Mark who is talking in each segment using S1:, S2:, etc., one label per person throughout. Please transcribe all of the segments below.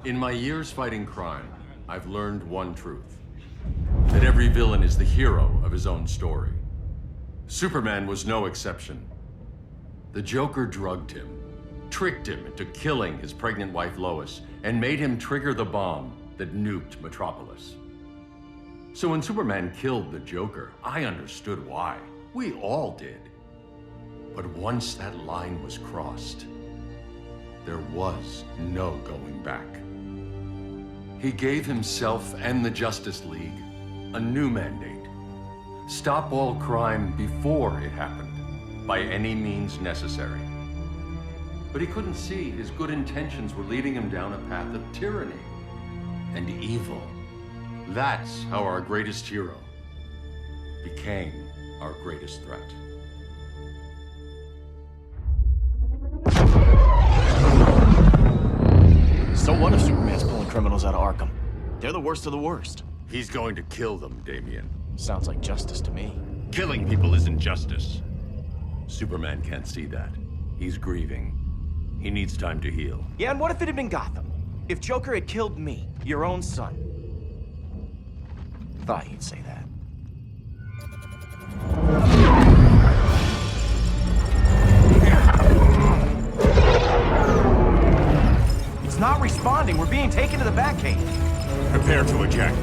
S1: In my years fighting crime, I've learned one truth. That every villain is the hero of his own story. Superman was no exception. The Joker drugged him, tricked him into killing his pregnant wife Lois, and made him trigger the bomb that nuked Metropolis. So when Superman killed the Joker, I understood why. We all did. But once that line was crossed, there was no going back. He gave himself and the Justice League a new mandate. Stop all crime before it happened, by any means necessary. But he couldn't see his good intentions were leading him down a path of tyranny and evil. That's how our greatest hero became our greatest threat.
S2: So what if Superman's pulling criminals out of Arkham? They're the worst of the worst.
S1: He's going to kill them, Damian.
S2: Sounds like justice to me.
S1: Killing people isn't justice. Superman can't see that. He's grieving. He needs time to heal.
S2: Yeah, and what if it had been Gotham? If Joker had killed me, your own son? Thought you'd say that. It's not responding. We're being taken to the Batcave.
S1: Prepare to eject.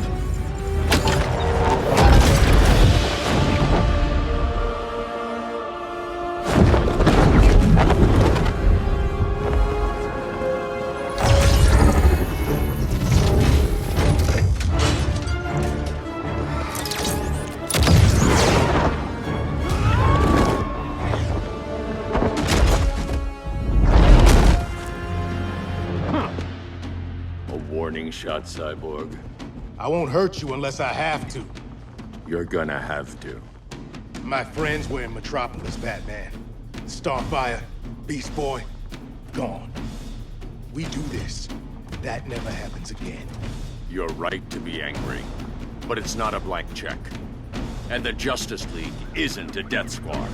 S1: Warning shot, Cyborg.
S3: I won't hurt you unless I have to.
S1: You're gonna have to.
S3: My friends were in Metropolis, Batman. Starfire, Beast Boy, gone. We do this. That never happens again.
S1: You're right to be angry, but it's not a blank check. And the Justice League isn't a death squad.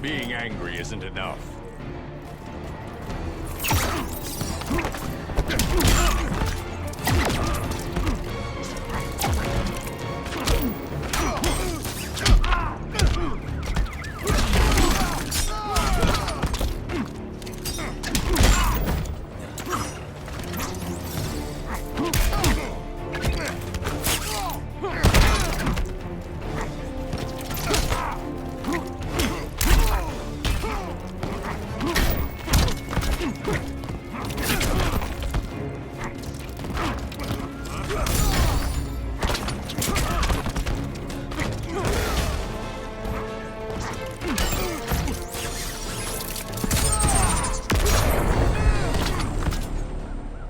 S1: Being angry isn't enough.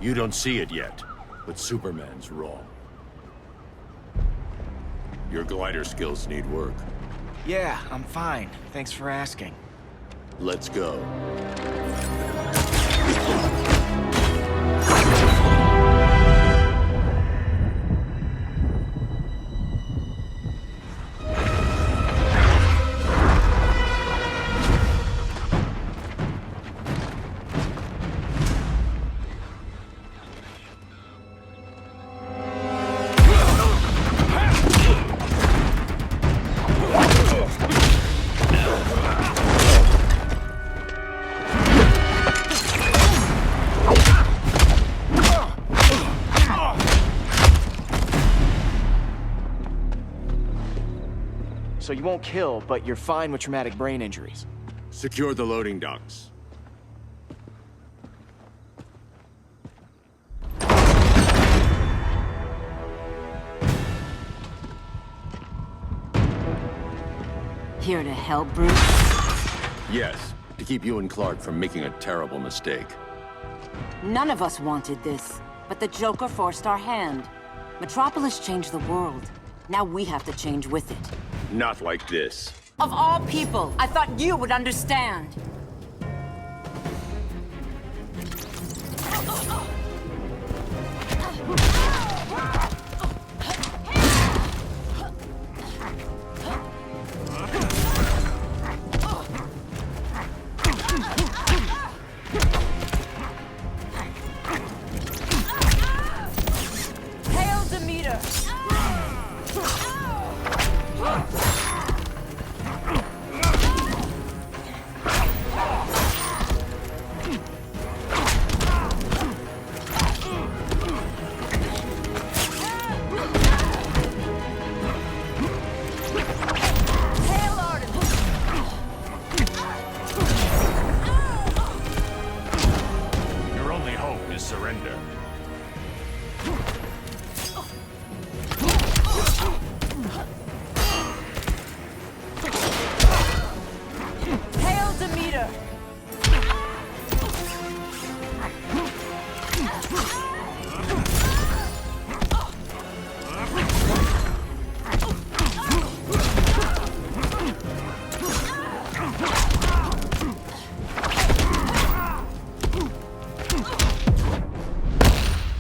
S1: You don't see it yet, but Superman's wrong. Your glider skills need work.
S2: Yeah, I'm fine. Thanks for asking.
S1: Let's go.
S2: you won't kill, but you're fine with traumatic brain injuries.
S4: Secure the loading docks.
S5: Here to help, Bruce?
S1: Yes, to keep you and Clark from making a terrible mistake.
S5: None of us wanted this, but the Joker forced our hand. Metropolis changed the world. Now we have to change with it.
S4: Not like this.
S5: Of all people, I thought you would understand. Hail Demeter! Hail Artemis!
S4: Your only hope is surrender.
S5: Hail Demeter!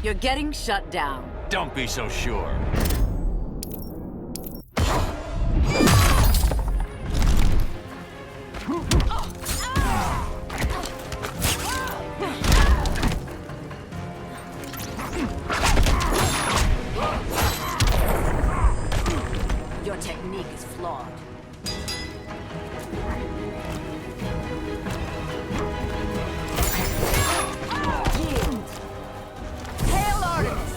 S5: You're getting shut down.
S4: Don't be so sure.
S5: Your technique is flawed. Yield. Hail Artemis!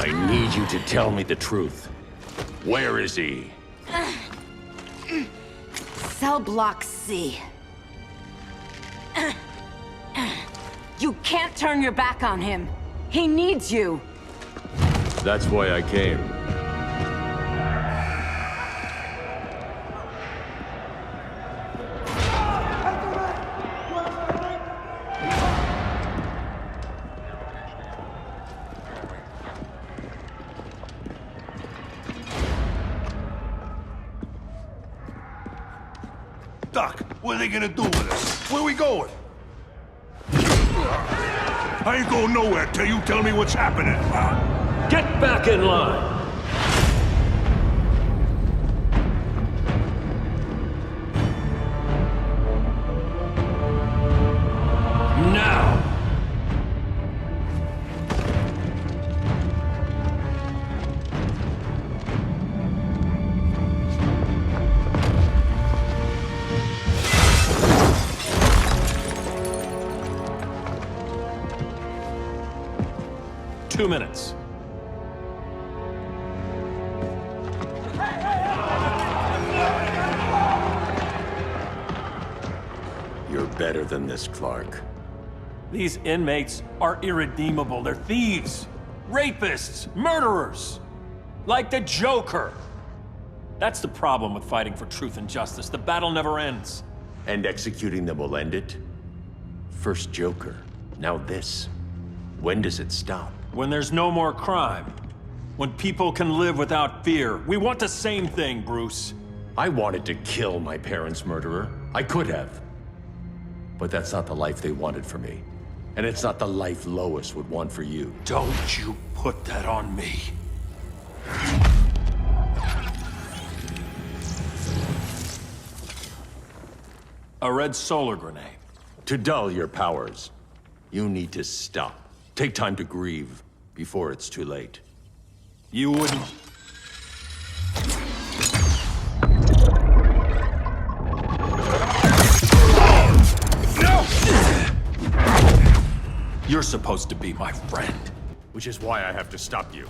S4: I need you to tell me the truth. Where is he?
S5: Cell Block C. You can't turn your back on him. He needs you.
S1: That's why I came.
S6: Doc, what are they gonna do with us? Where we going? I ain't going nowhere till you tell me what's happening.
S7: Get back in line! Now! Two minutes.
S1: You're better than this, Clark.
S7: These inmates are irredeemable. They're thieves, rapists, murderers. Like the Joker. That's the problem with fighting for truth and justice. The battle never ends.
S1: And executing them will end it? First Joker, now this. When does it stop?
S7: When there's no more crime. When people can live without fear. We want the same thing, Bruce.
S1: I wanted to kill my parents' murderer. I could have. But that's not the life they wanted for me. And it's not the life Lois would want for you.
S7: Don't you put that on me. A red solar grenade.
S4: To dull your powers, you need to stop. Take time to grieve before it's too late.
S7: You wouldn't... You're supposed to be my friend.
S1: Which is why I have to stop you.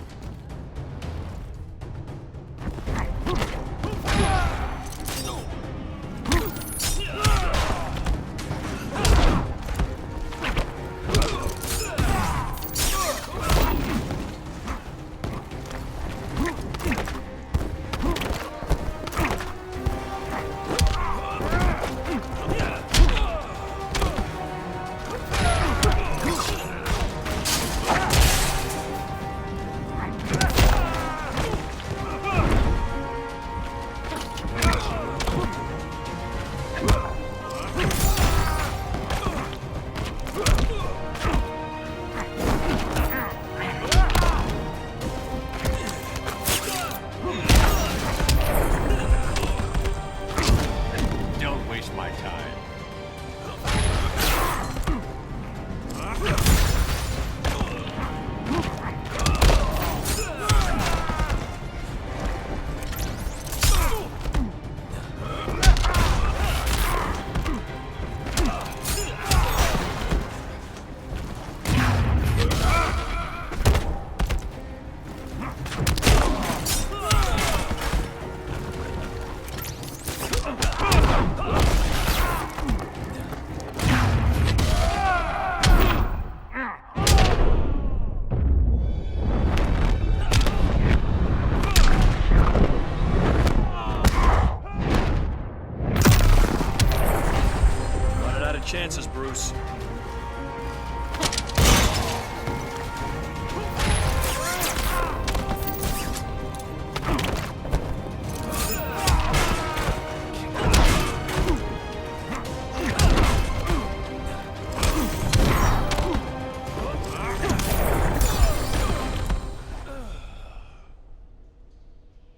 S7: Chances, Bruce.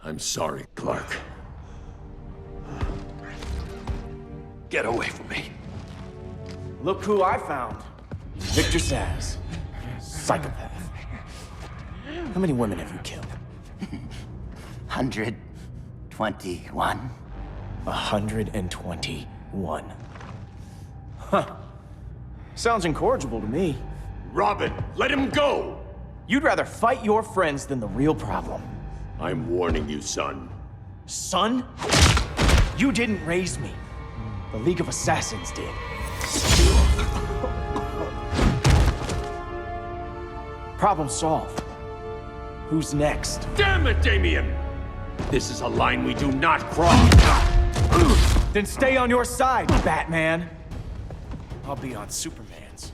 S4: I'm sorry, Clark.
S7: Get away from me.
S2: Look who I found. Victor Zsasz. Psychopath. How many women have you killed?
S8: 121.
S2: 121. Huh. Sounds incorrigible to me.
S4: Robin, let him go!
S2: You'd rather fight your friends than the real problem.
S4: I'm warning you, son.
S2: Son? You didn't raise me. The League of Assassins did. Problem solved. Who's next?
S4: Damn it, Damien! This is a line we do not cross.
S2: Then stay on your side, Batman. I'll be on Superman's.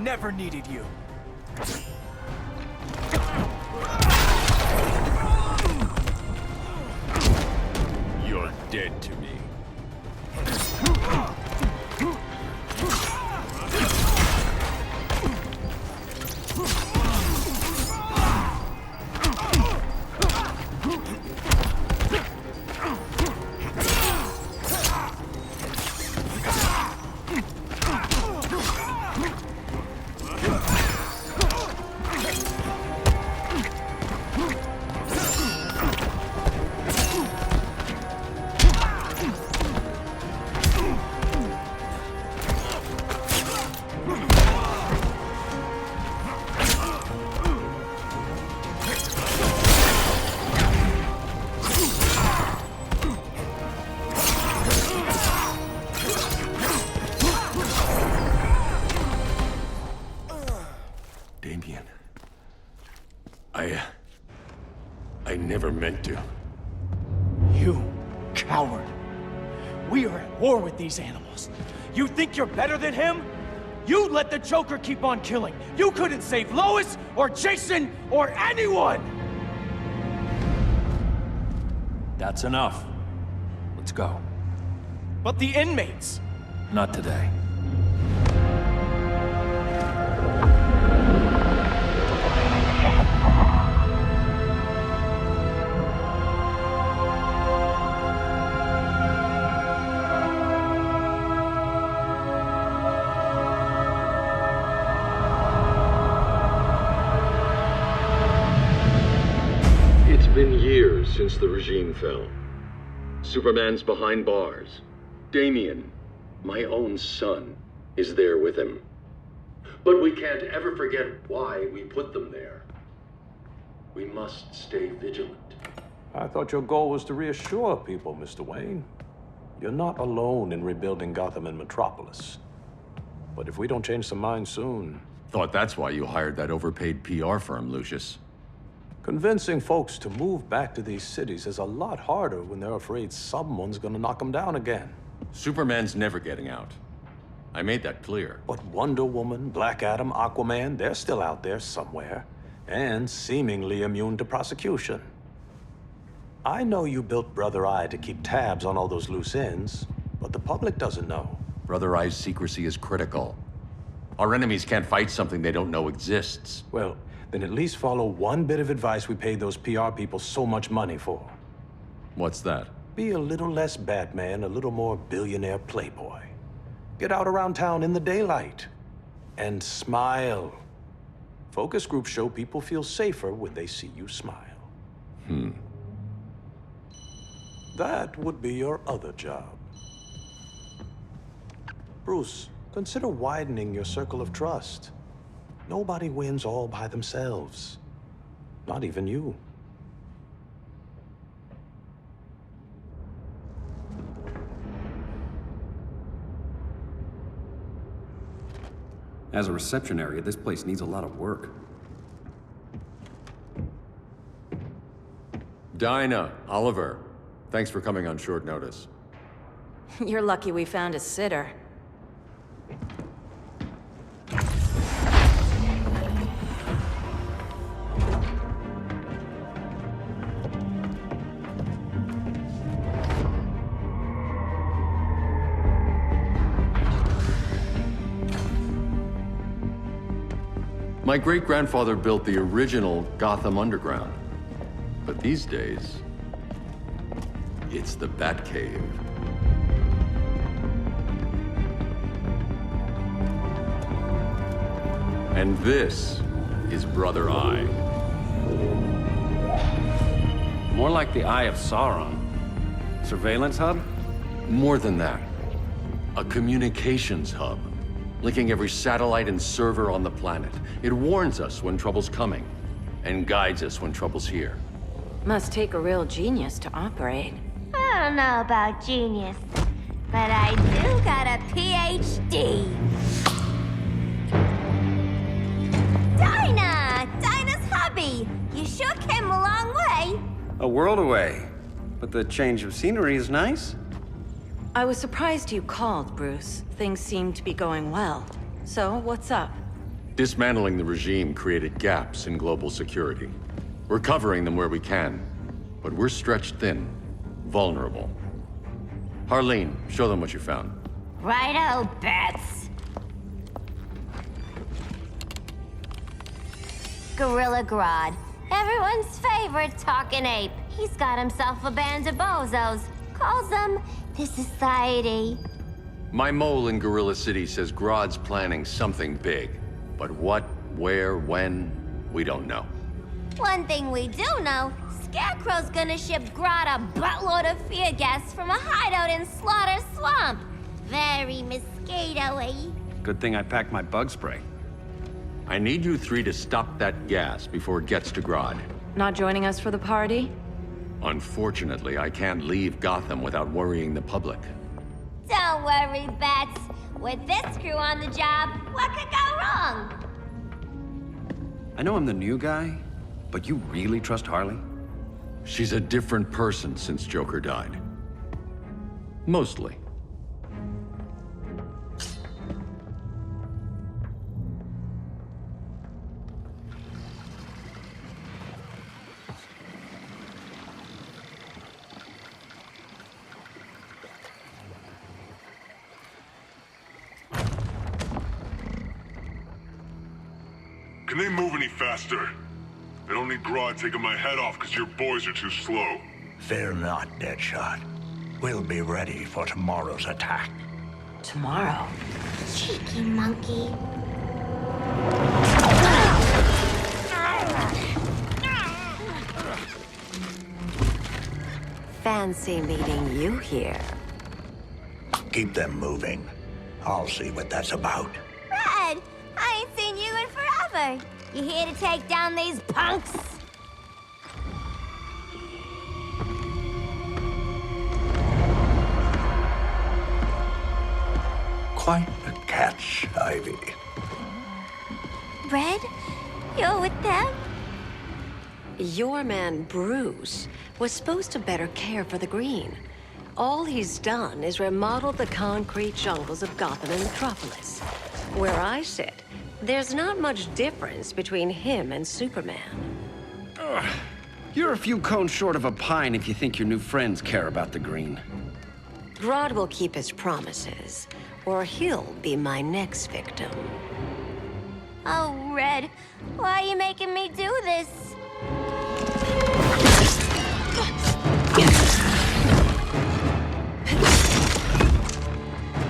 S2: Never needed you.
S4: You're dead to me. I never meant to.
S2: You coward. We are at war with these animals. You think you're better than him? You let the Joker keep on killing. You couldn't save Lois, or Jason, or anyone!
S7: That's enough. Let's go.
S2: But the inmates!
S7: Not today.
S1: It's been years since the regime fell. Superman's behind bars. Damien, my own son, is there with him. But we can't ever forget why we put them there. We must stay vigilant.
S9: I thought your goal was to reassure people, Mr. Wayne. You're not alone in rebuilding Gotham and Metropolis. But if we don't change some minds soon...
S1: Thought that's why you hired that overpaid PR firm, Lucius.
S9: Convincing folks to move back to these cities is a lot harder when they're afraid someone's gonna knock them down again.
S1: Superman's never getting out. I made that clear.
S9: But Wonder Woman, Black Adam, Aquaman, they're still out there somewhere, and seemingly immune to prosecution. I know you built Brother Eye to keep tabs on all those loose ends, but the public doesn't know.
S1: Brother Eye's secrecy is critical. Our enemies can't fight something they don't know exists.
S9: Well, then at least follow one bit of advice we paid those PR people so much money for.
S1: What's that?
S9: Be a little less Batman, a little more billionaire playboy. Get out around town in the daylight. And smile. Focus groups show people feel safer when they see you smile. That would be your other job. Bruce, consider widening your circle of trust. Nobody wins all by themselves. Not even you.
S10: As a reception area, this place needs a lot of work.
S1: Dinah, Oliver, thanks for coming on short notice.
S5: You're lucky we found a sitter.
S1: My great-grandfather built the original Gotham Underground. But these days, it's the Batcave. And this is Brother Eye.
S10: More like the Eye of Sauron. Surveillance hub?
S1: More than that. A communications hub, linking every satellite and server on the planet. It warns us when trouble's coming, and guides us when trouble's here.
S5: Must take a real genius to operate.
S11: I don't know about genius, but I do got a PhD. Dinah's hubby! You sure came a long way.
S10: A world away. But the change of scenery is nice.
S5: I was surprised you called, Bruce. Things seem to be going well. So, what's up?
S1: Dismantling the regime created gaps in global security. We're covering them where we can, but we're stretched thin, vulnerable. Harleen, show them what you found.
S11: Righto, Bets. Gorilla Grodd. Everyone's favorite talking ape. He's got himself a band of bozos. Calls them the Society.
S1: My mole in Gorilla City says Grodd's planning something big. But what, where, when, we don't know.
S11: One thing we do know, Scarecrow's gonna ship Grodd a buttload of fear gas from a hideout in Slaughter Swamp. Very mosquito-y.
S10: Good thing I packed my bug spray.
S1: I need you three to stop that gas before it gets to Grodd.
S5: Not joining us for the party?
S1: Unfortunately, I can't leave Gotham without worrying the public.
S11: Don't worry, Bets. With this crew on the job, what could go wrong?
S10: I know I'm the new guy, But you really trust Harley?
S1: She's a different person since Joker died. Mostly.
S6: Can they move any faster? I don't need Grodd taking my head off because your boys are too slow.
S8: Fear not, Deadshot. We'll be ready for tomorrow's attack.
S5: Tomorrow?
S11: Cheeky monkey.
S5: Fancy meeting you here.
S8: Keep them moving. I'll see what that's about.
S11: Red, I ain't seen you in forever. You here to take down these punks?
S8: Quite a catch, Ivy.
S11: Red, you're with them?
S5: Your man, Bruce, was supposed to better care for the Green. All he's done is remodel the concrete jungles of Gotham and Metropolis. Where I sit, there's not much difference between him and Superman.
S10: You're a few cones short of a pine if you think your new friends care about the Green.
S5: Grodd will keep his promises, or he'll be my next victim.
S11: Oh, Red, why are you making me do this?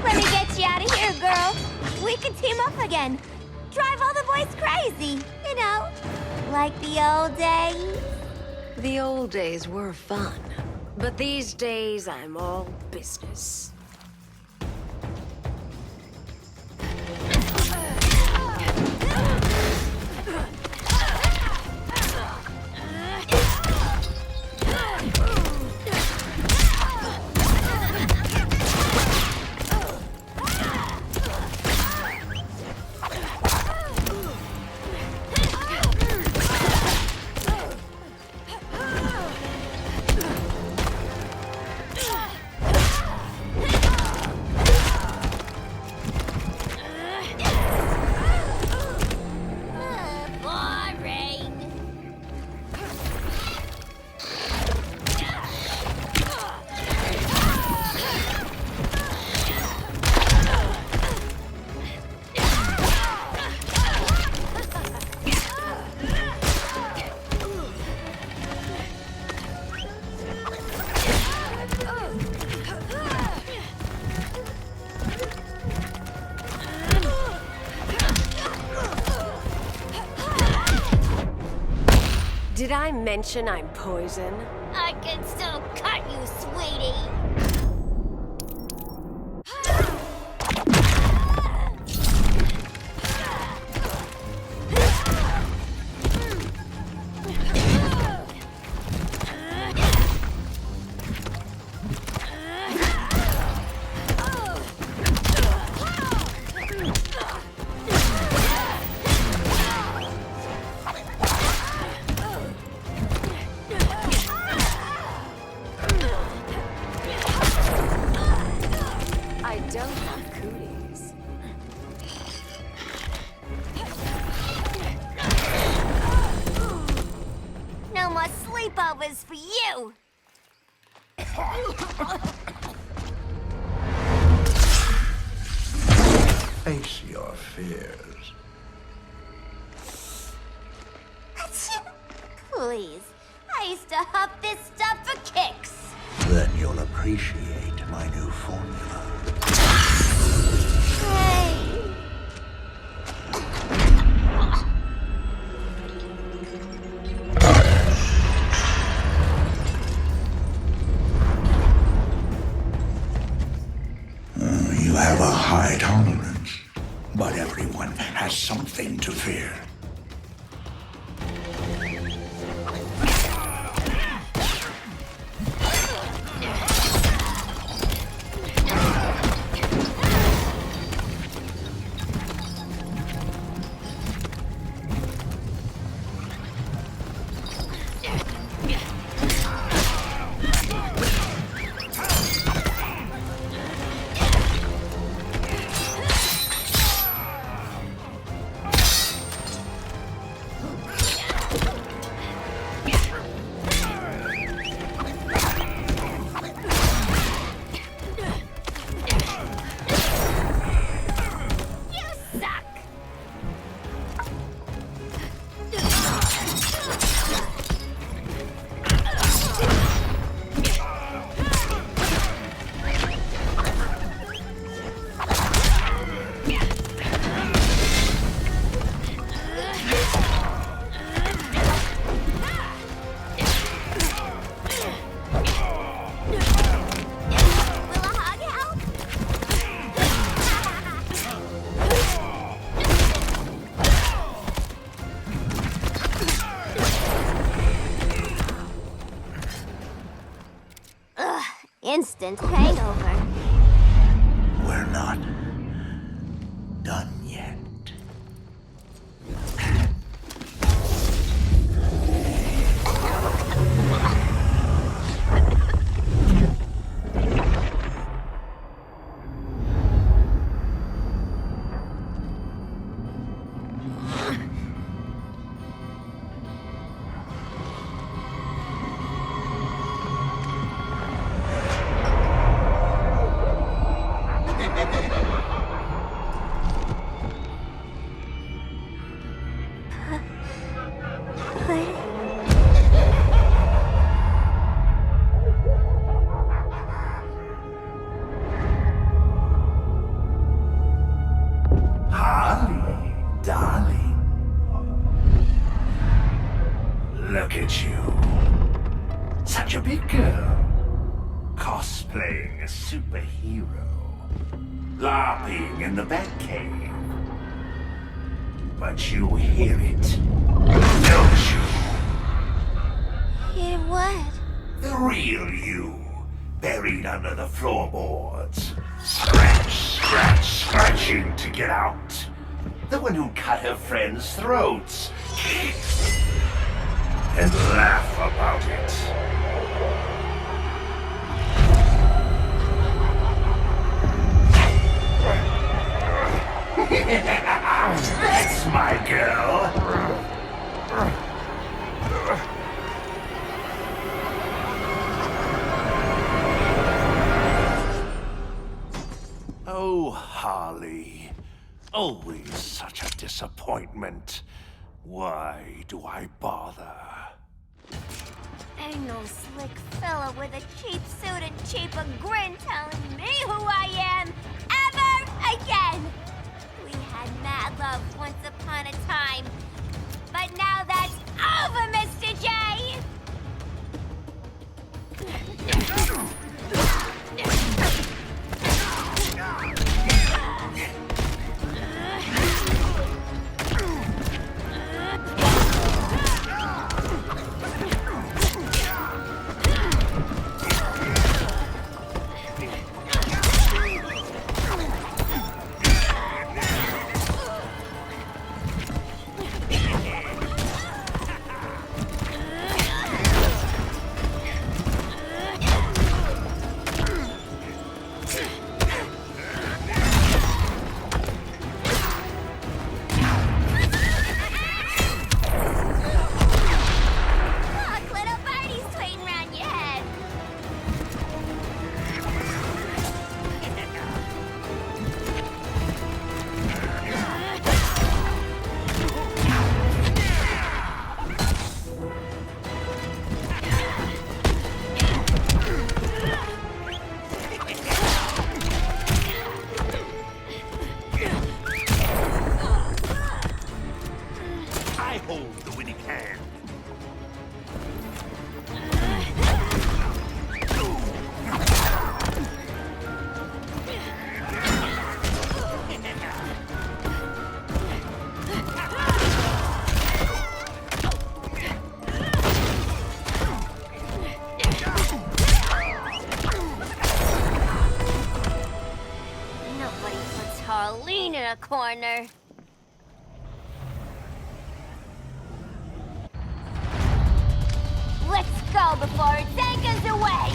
S11: Let me get you out of here, girl. We can team up again. Drive all the boys crazy, you know, like the old days.
S5: The old days were fun, but these days I'm all business. Did I mention I'm poison?
S11: I can still cut you, sweetie. No more sleepovers for you!
S8: Face your fears.
S11: Please, I used to huff this stuff for kicks.
S8: Then you'll appreciate my new formula.
S11: Hey.
S8: You have a high tolerance, but everyone has something to fear.
S11: instant hangover.
S8: We're not done yet. Harley, darling. Look at you. Such a big girl. Cosplaying a superhero. LARPing in the Batcave. But you hear it, don't you?
S11: Hear what?
S8: The real you, buried under the floorboards. Scratching to get out. The one who cut her friends' throats. And laugh about it. That's my girl. Oh, Harley. Always such a disappointment. Why do I bother?
S11: Ain't no slick fella with a cheap suit and cheaper grin telling me who I am ever again! We had mad love once upon a time, but now that's over, Mr. J! Lean in a corner. Let's go before it takes us away!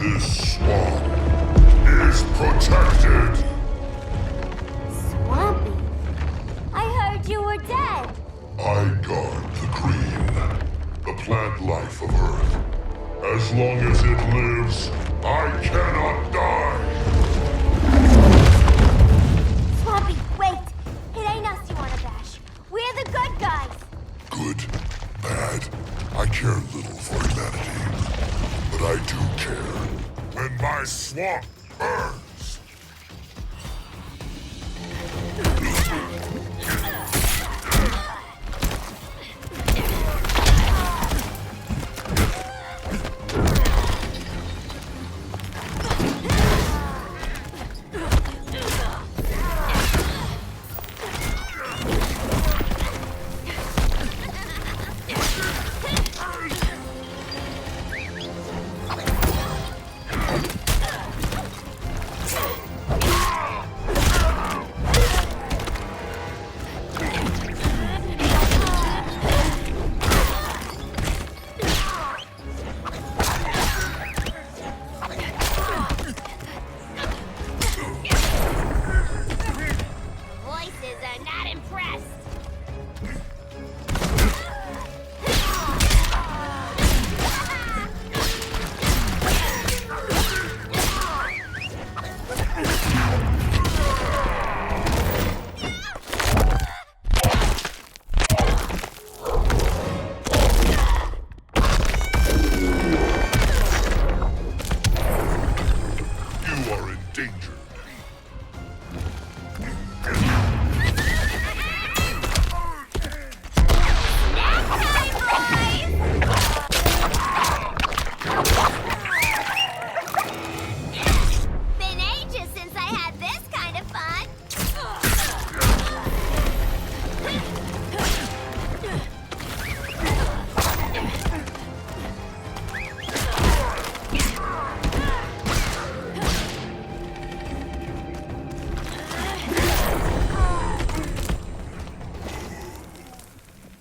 S6: This swamp is protected.
S11: Swampy? I heard you were dead.
S6: I guard the green, the plant life of Earth. As long as it lives, I cannot die.
S11: Swampy, wait! It ain't us you wanna bash. We're the good guys.
S6: Good, bad, I care little for humanity. But I do care when my swamp burns.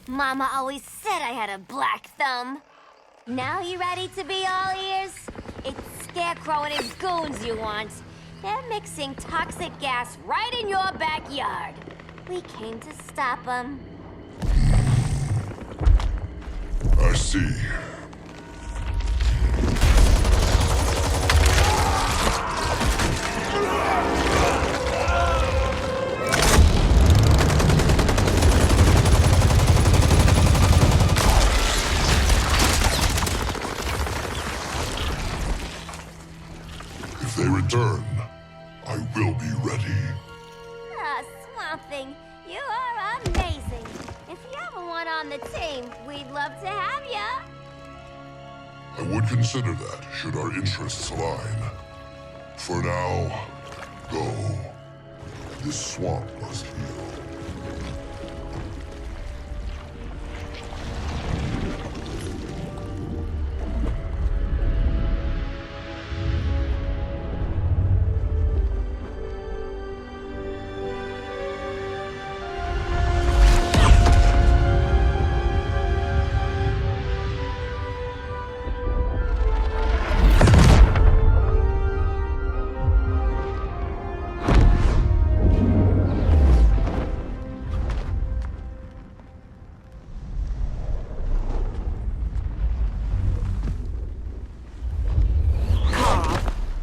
S11: Mama always said I had a black thumb. Now you ready to be all ears? It's Scarecrow and his goons you want. They're mixing toxic gas right in your backyard. We came to stop them.
S6: I see. If they return, I will be ready.
S11: Ah, Swamp Thing, you are amazing. If you ever want on the team, we'd love to have ya.
S6: I would consider that, should our interests align. For now, go. This swamp must heal.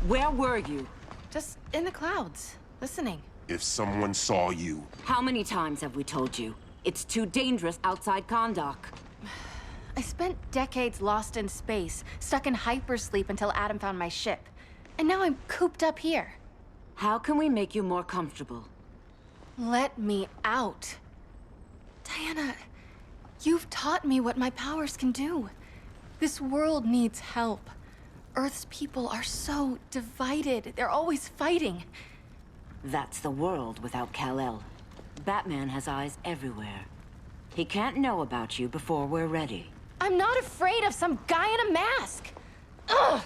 S12: Where were you?
S13: Just in the clouds, listening.
S3: If someone saw you...
S12: How many times have we told you? It's too dangerous outside Kahndaq.
S13: I spent decades lost in space, stuck in hypersleep until Adam found my ship. And now I'm cooped up here.
S12: How can we make you more comfortable?
S13: Let me out. Diana, you've taught me what my powers can do. This world needs help. Earth's people are so divided. They're always fighting.
S12: That's the world without Kal-El. Batman has eyes everywhere. He can't know about you before we're ready.
S13: I'm not afraid of some guy in a mask. Ugh!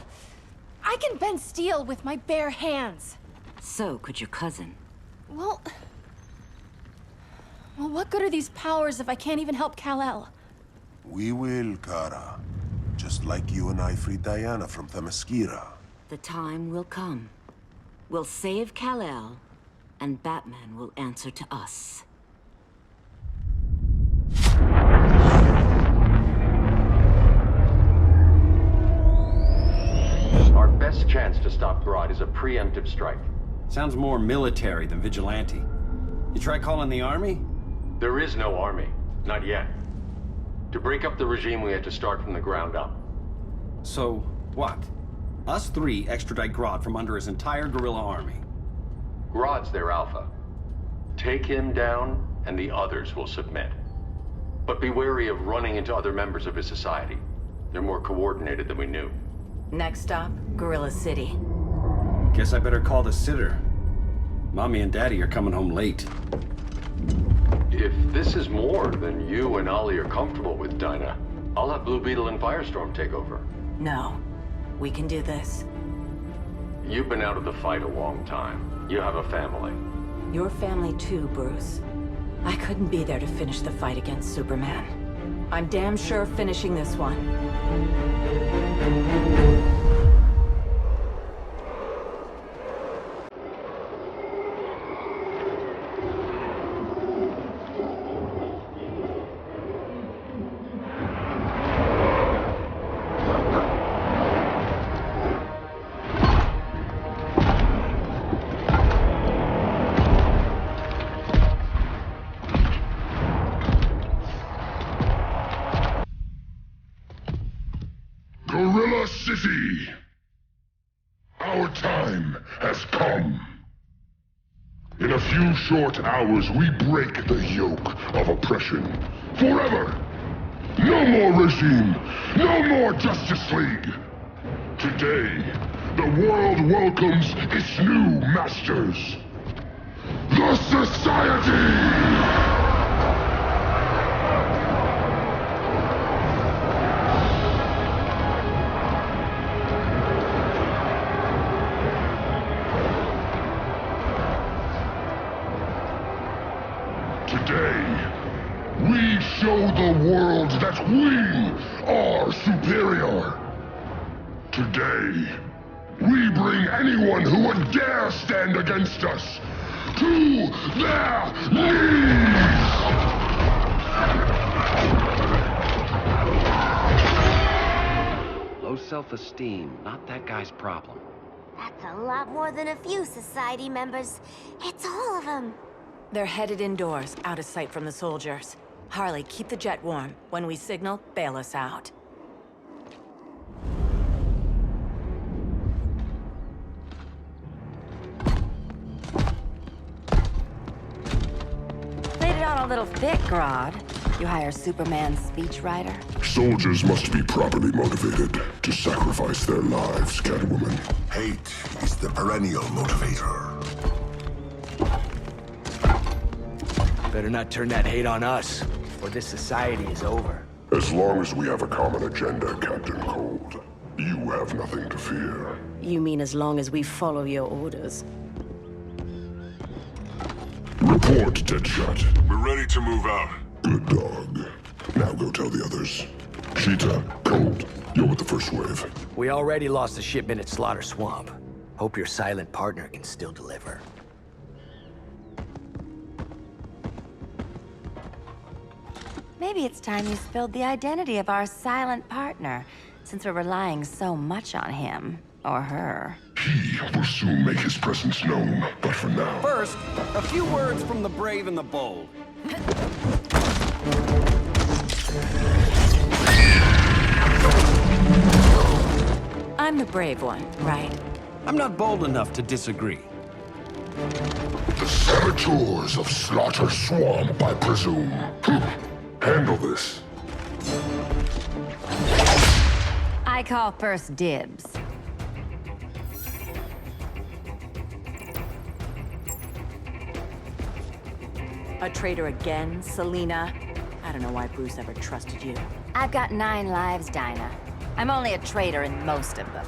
S13: I can bend steel with my bare hands.
S12: So could your cousin.
S13: Well, what good are these powers if I can't even help Kal-El?
S3: We will, Kara. Just like you and I freed Diana from Themyscira.
S12: The time will come. We'll save Kal-El, and Batman will answer to us.
S1: Our best chance to stop Grodd is a preemptive strike.
S10: Sounds more military than vigilante. You try calling the army?
S1: There is no army. Not yet. To break up the regime, we had to start from the ground up.
S10: So, what? Us three extradite Grodd from under his entire guerrilla army.
S1: Grodd's their alpha. Take him down, and the others will submit. But be wary of running into other members of his society. They're more coordinated than we knew.
S12: Next stop, Gorilla City.
S10: Guess I better call the sitter. Mommy and Daddy are coming home late.
S1: If this is more than you and Ollie are comfortable with, Dinah, I'll have Blue Beetle and Firestorm take over.
S12: No. We can do this.
S1: You've been out of the fight a long time. You have a family.
S12: Your family too, Bruce. I couldn't be there to finish the fight against Superman. I'm damn sure finishing this one.
S6: Gorilla City! Our time has come. In a few short hours, we break the yoke of oppression. Forever! No more regime! No more Justice League! Today, the world welcomes its new masters. The Society! Today, we show the world that we are superior. Today, we bring anyone who would dare stand against us to their knees!
S10: Low self-esteem, not that guy's problem.
S11: That's a lot more than a few society members. It's all of them.
S12: They're headed indoors, out of sight from the soldiers. Harley, keep the jet warm. When we signal, bail us out. Played it on a little thick, Grodd. You hire Superman's speechwriter?
S6: Soldiers must be properly motivated to sacrifice their lives, Catwoman.
S14: Hate is the perennial motivator.
S2: Better not turn that hate on us, or this society is over.
S6: As long as we have a common agenda, Captain Cold, you have nothing to fear.
S12: You mean as long as we follow your orders?
S6: Report, Deadshot.
S14: We're ready to move out.
S6: Good dog. Now go tell the others. Cheetah, Cold, you're with the first wave.
S2: We already lost a shipment at Slaughter Swamp. Hope your silent partner can still deliver.
S12: Maybe it's time you spilled the identity of our silent partner, since we're relying so much on him. Or her.
S6: He will soon make his presence known, but for now...
S10: First, a few words from the brave and the bold.
S12: I'm the brave one, right?
S10: I'm not bold enough to disagree.
S6: The saboteurs of Slaughter Swamp, I presume. Handle this.
S12: I call first dibs. A traitor again, Selina? I don't know why Bruce ever trusted you. I've got 9 lives, Dinah. I'm only a traitor in most of them.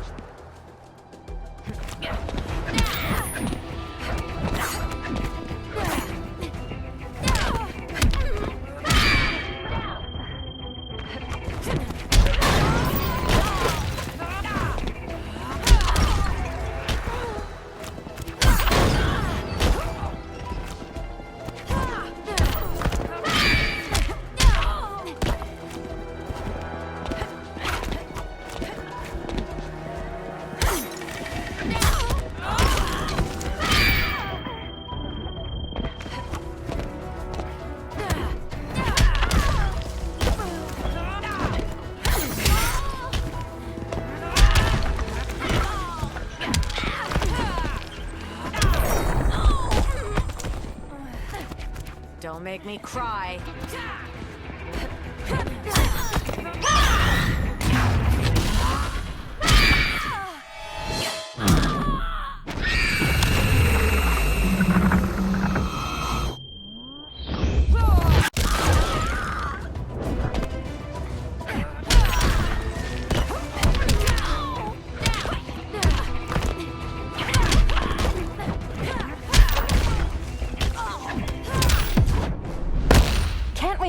S12: Don't make me cry.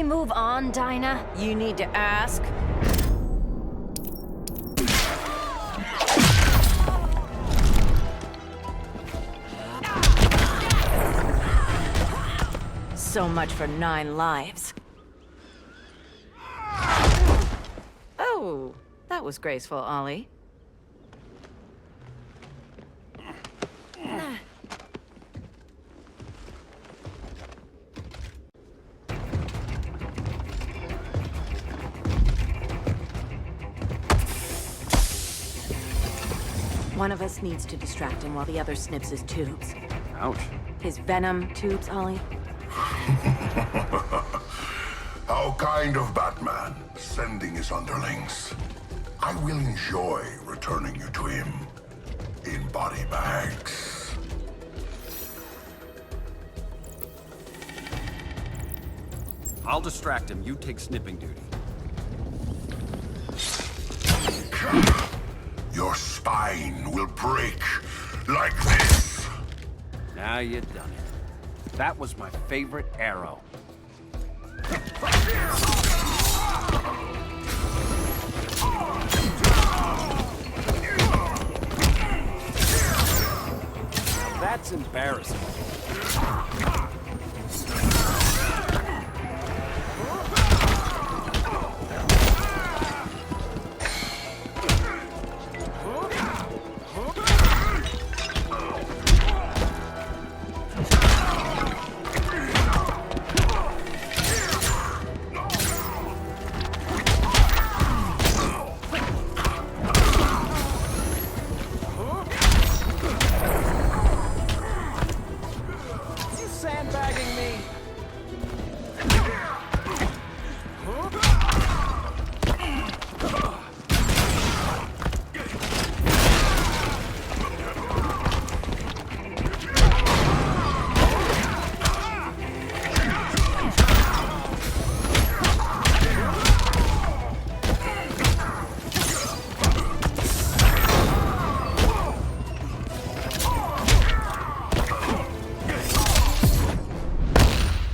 S12: Move on, Dinah. You need to ask. So much for 9 lives. Oh, that was graceful, Ollie. One of us needs to distract him while the other snips his tubes.
S10: Ouch.
S12: His venom tubes, Ollie.
S14: How kind of Batman, sending his underlings. I will enjoy returning you to him in body bags.
S10: I'll distract him. You take snipping duty.
S14: Your spine will break like this.
S10: Now you've done it. That was my favorite arrow.
S7: embarrassing.
S2: Sandbagging me!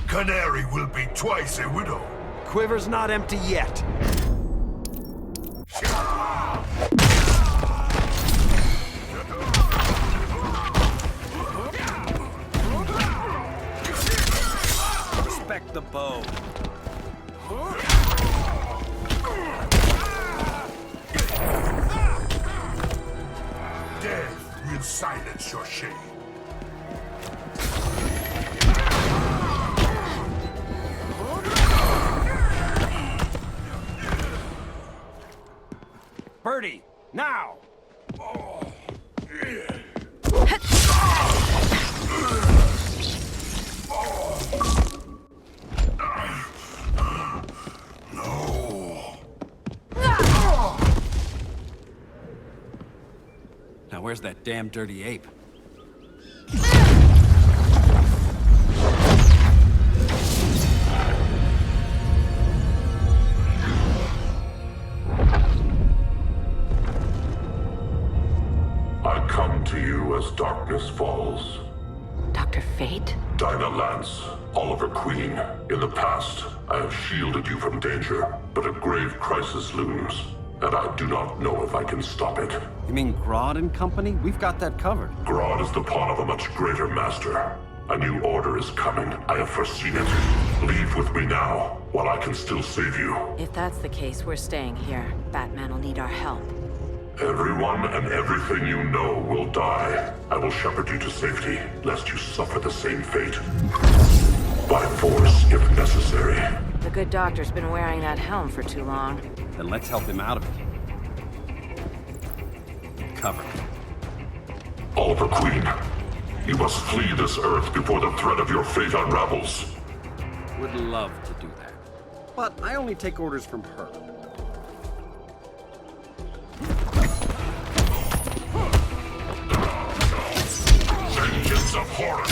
S14: Canary will be twice a widow.
S10: Quiver's not empty yet.
S7: Respect the bow.
S14: Death will silence your shame.
S7: Birdie, now!
S10: Now where's that damn dirty ape?
S6: I come to you as darkness falls.
S5: Dr. Fate?
S6: Dinah Lance, Oliver Queen. In the past, I have shielded you from danger, but a grave crisis looms, and I do not know if I can stop it.
S10: You mean Grodd and company? We've got that covered.
S6: Grodd is the pawn of a much greater master. A new order is coming. I have foreseen it. Leave with me now, while I can still save you.
S12: If that's the case, we're staying here. Batman will need our help.
S6: Everyone and everything you know will die. I will shepherd you to safety, lest you suffer the same fate. By force, if necessary.
S12: The good doctor's been wearing that helm for too long.
S10: Then let's help him out of it. Cover.
S6: Oliver Queen, you must flee this Earth before the threat of your fate unravels.
S10: Would love to do that. But I only take orders from her.
S6: Vengeance of Horus!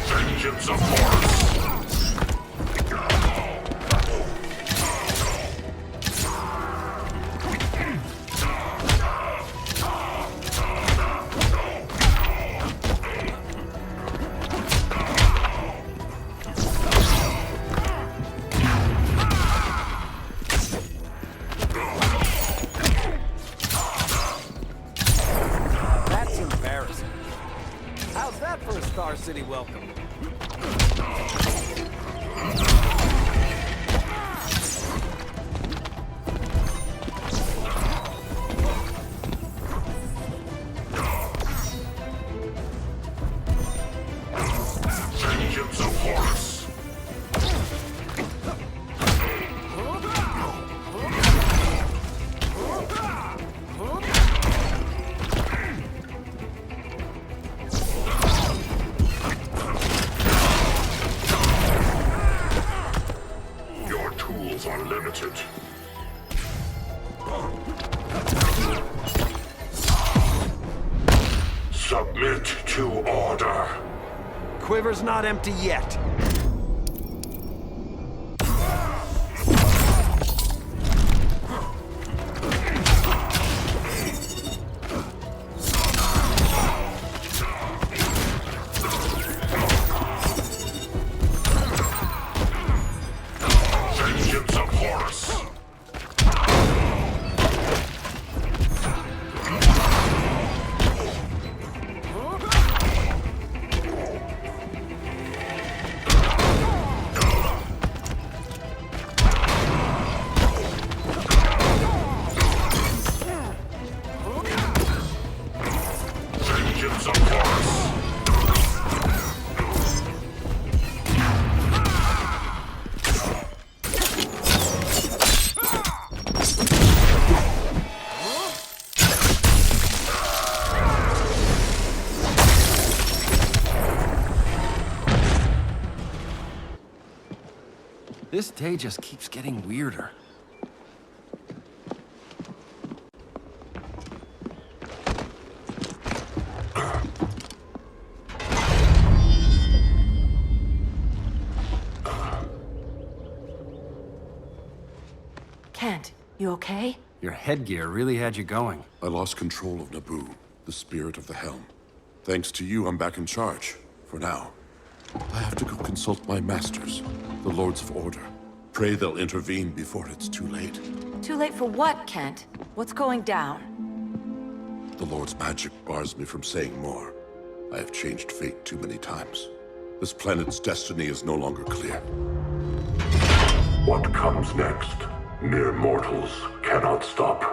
S6: Vengeance of Horus!
S7: That's embarrassing. How's that for a Star City welcome?
S6: Vengeance of Horus! Your tools are limited. Submit to order.
S10: Quiver's not empty yet.
S14: force! Vengeance of force!
S10: This day just keeps getting weirder.
S12: Kent, you okay?
S10: Your headgear really had you going.
S14: I lost control of Naboo, the spirit of the helm. Thanks to you, I'm back in charge. For now. I have to go consult my masters, the Lords of Order. Pray they'll intervene before it's too late.
S12: Too late for what, Kent? What's going down?
S14: The Lord's magic bars me from saying more. I have changed fate too many times. This planet's destiny is no longer clear.
S6: What comes next, mere mortals cannot stop.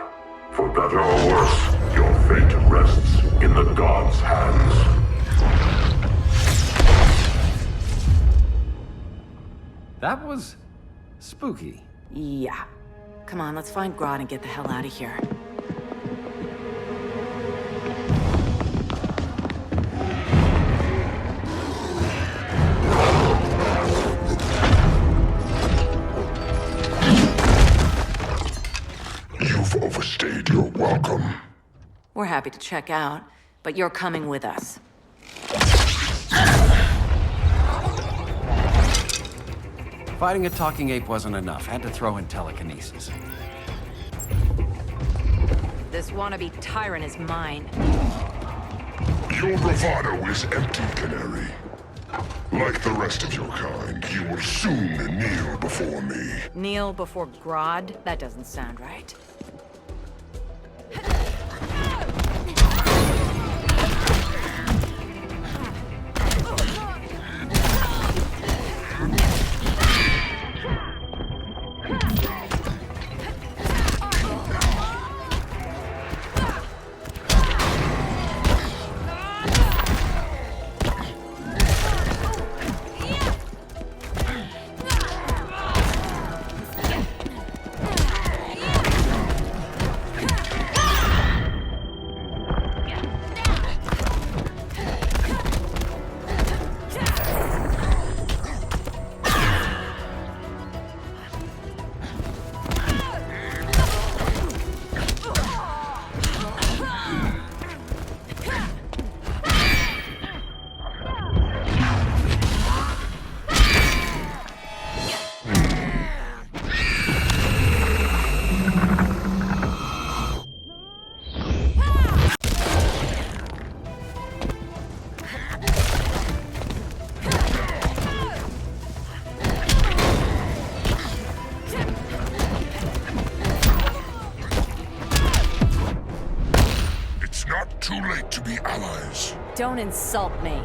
S6: For better or worse, your fate rests in the gods' hands.
S10: That was spooky.
S12: Yeah. Come on, let's find Grodd and get the hell out of here.
S14: You've overstayed your welcome.
S12: We're happy to check out, but you're coming with us.
S10: Fighting a talking ape wasn't enough. Had to throw in telekinesis.
S12: This wannabe tyrant is mine.
S14: Your bravado is empty, Canary. Like the rest of your kind, you will soon kneel before me.
S12: Kneel before Grodd? That doesn't sound right.
S14: Too late to be allies.
S12: Don't insult me.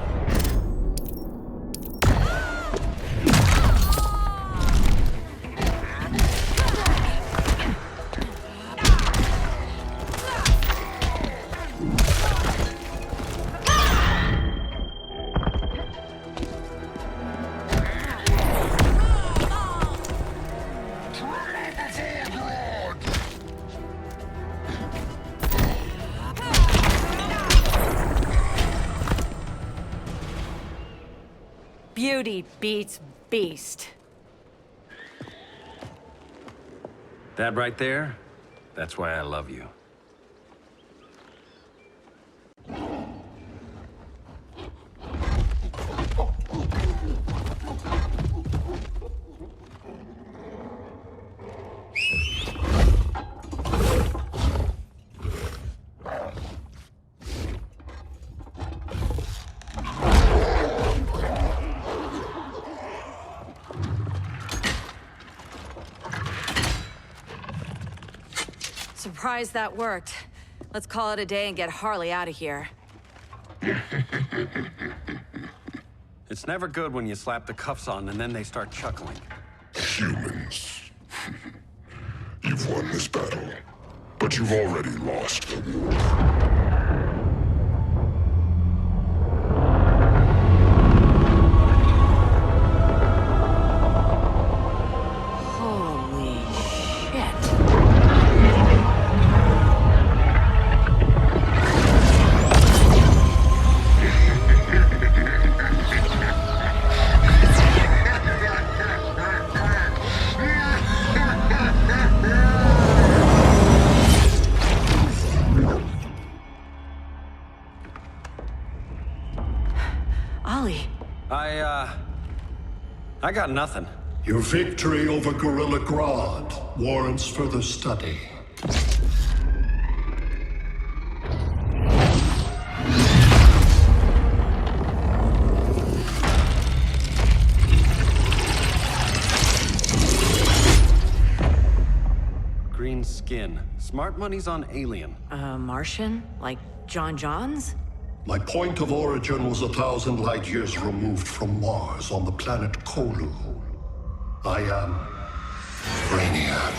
S12: Beauty beats beast.
S10: That right there, that's why I love you.
S12: Surprised that worked. Let's call it a day and get Harley out of here.
S10: It's never good when you slap the cuffs on and then they start chuckling.
S14: Humans. You've won this battle, but you've already lost the war.
S10: I got nothing.
S8: Your victory over Gorilla Grodd warrants further study.
S10: Green skin. Smart money's on alien.
S12: Martian? Like John Johns?
S8: My point of origin was 1,000 light years removed from Mars on the planet Kolu. I am Brainiac.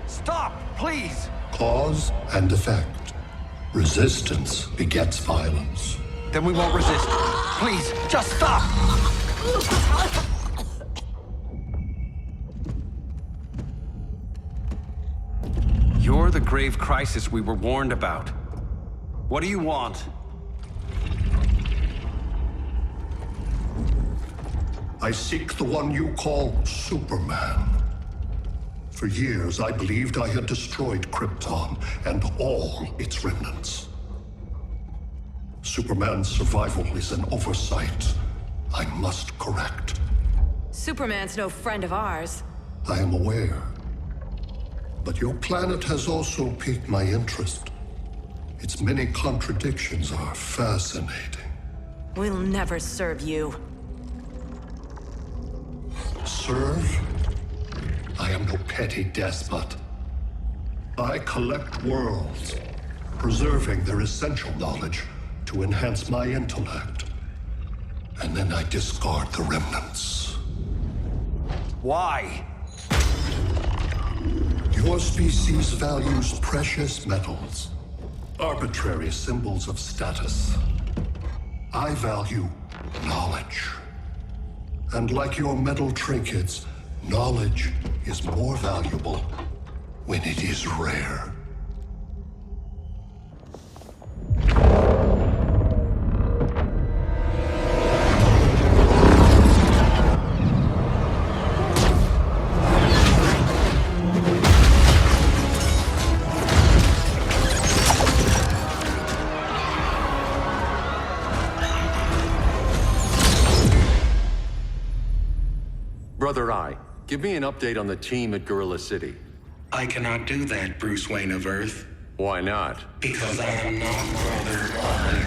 S10: Stop, please!
S8: Cause and effect. Resistance begets violence.
S10: Then we won't resist. Please, just stop! You're the grave crisis we were warned about. What do you want?
S8: I seek the one you call Superman. For years, I believed I had destroyed Krypton and all its remnants. Superman's survival is an oversight I must correct.
S12: Superman's no friend of ours.
S8: I am aware. But your planet has also piqued my interest. Its many contradictions are fascinating.
S12: We'll never serve you.
S8: Serve? I am no petty despot. I collect worlds, preserving their essential knowledge to enhance my intellect. And then I discard the remnants.
S10: Why?
S8: Your species values precious metals, arbitrary symbols of status. I value knowledge. And like your metal trinkets, knowledge is more valuable when it is rare.
S1: Brother Eye, give me an update on the team at Gorilla City.
S15: I cannot do that, Bruce Wayne of Earth.
S1: Why not?
S15: Because I am not Brother Eye.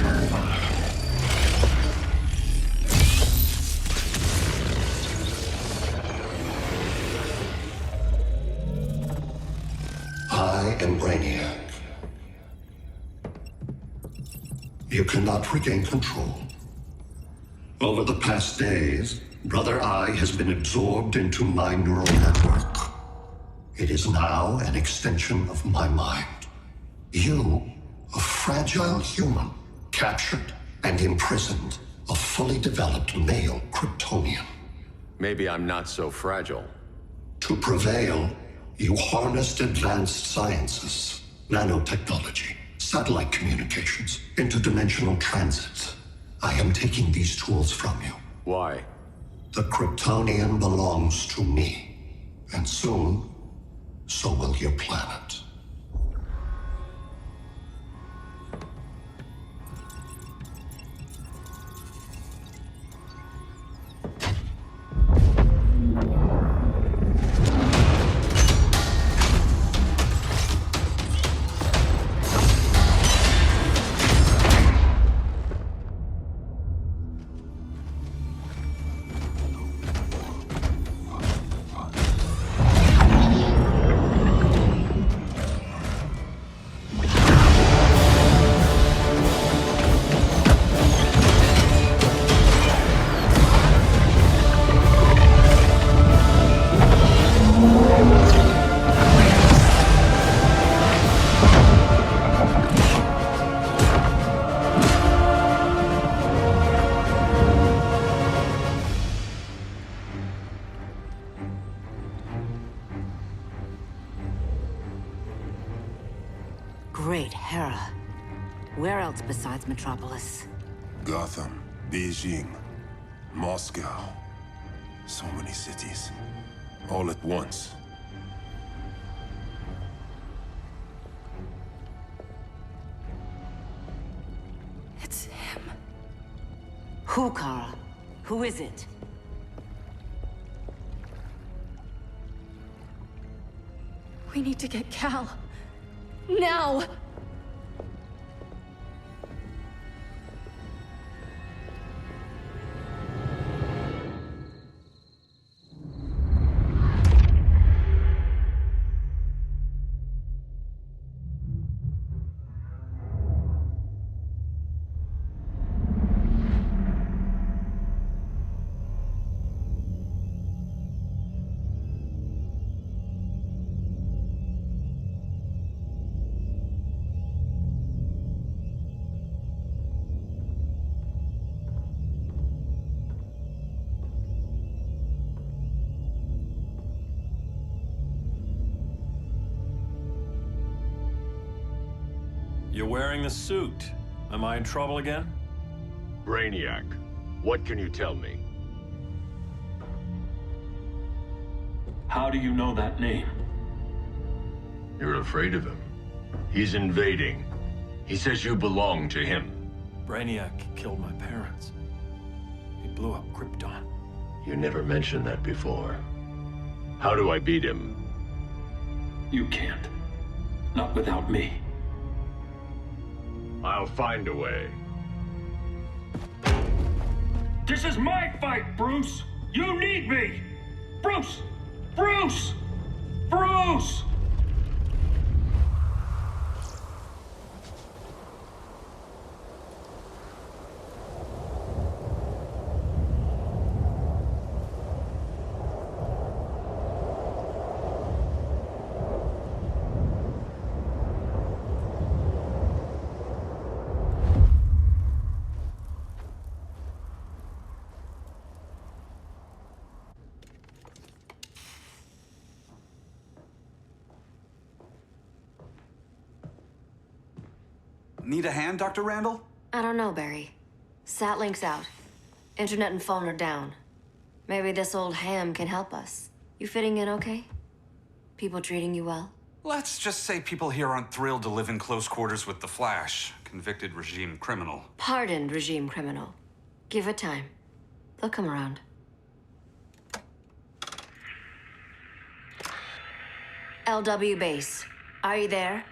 S8: I am Brainiac. You cannot regain control. Over the past days, Brother Eye has been absorbed into my neural network. It is now an extension of my mind. You, a fragile human, captured and imprisoned a fully developed male Kryptonian.
S1: Maybe I'm not so fragile.
S8: To prevail, you harnessed advanced sciences, nanotechnology, satellite communications, interdimensional transit. I am taking these tools from you.
S1: Why?
S8: The Kryptonian belongs to me. And soon, so will your planet.
S12: else besides Metropolis.
S14: Gotham, Beijing, Moscow. So many cities. All at once.
S13: It's him.
S12: Who, Kara? Who is it?
S13: We need to get Cal. Now!
S7: You're wearing the suit. Am I in trouble again?
S4: Brainiac, what can you tell me?
S7: How do you know that name?
S4: You're afraid of him. He's invading. He says you belong to him.
S7: Brainiac killed my parents. He blew up Krypton.
S4: You never mentioned that before. How do I beat him?
S7: You can't. Not without me.
S4: I'll find a way.
S7: This is my fight, Bruce! You need me! Bruce! Bruce! Bruce!
S16: Need a hand, Dr. Randall?
S5: I don't know, Barry. Satlink's out. Internet and phone are down. Maybe this old ham can help us. You fitting in okay? People treating you well?
S16: Let's just say people here aren't thrilled to live in close quarters with the Flash, convicted regime criminal.
S5: Pardoned regime criminal. Give it time. They'll come around. LW base. Are you there?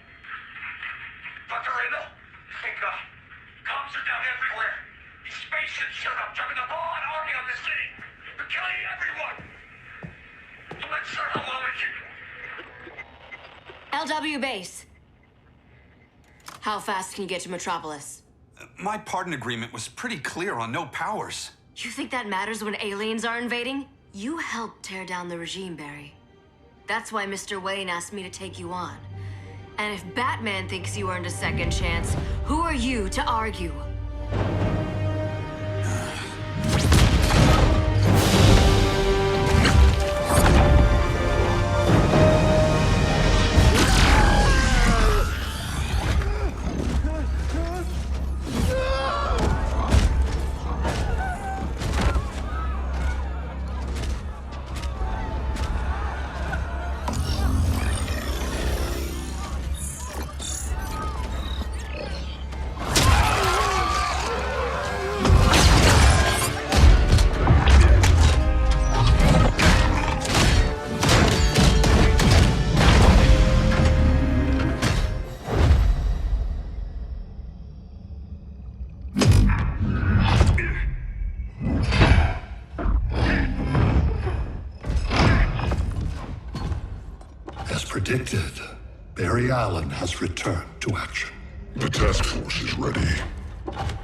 S6: Dr. Randall? Thank God. Cops are down everywhere. These spaceships showed up, driving a broad army on the city. They're killing everyone. I'm not sure how long it can...
S5: LW base. How fast can you get to Metropolis?
S16: My pardon agreement was pretty clear on no powers.
S5: You think that matters when aliens are invading? You helped tear down the regime, Barry. That's why Mr. Wayne asked me to take you on. And if Batman thinks you earned a second chance, who are you to argue?
S8: As predicted, Barry Allen has returned to action.
S6: The task force is ready.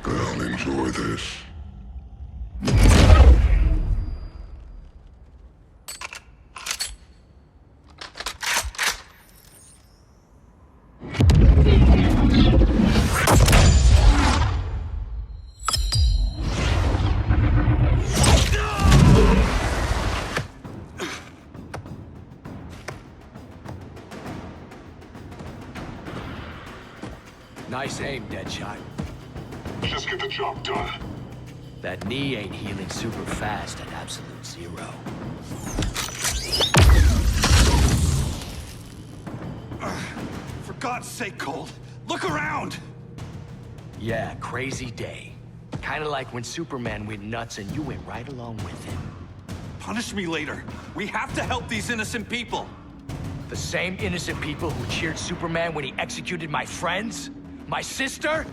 S6: They'll enjoy this.
S10: Nice aim, Deadshot.
S14: Just get the job done.
S17: That knee ain't healing super fast at absolute zero.
S16: For God's sake, Cold, look around!
S17: Yeah, crazy day. Kinda like when Superman went nuts and you went right along with him.
S16: Punish me later. We have to help these innocent people.
S17: The same innocent people who cheered Superman when he executed my friends? My sister?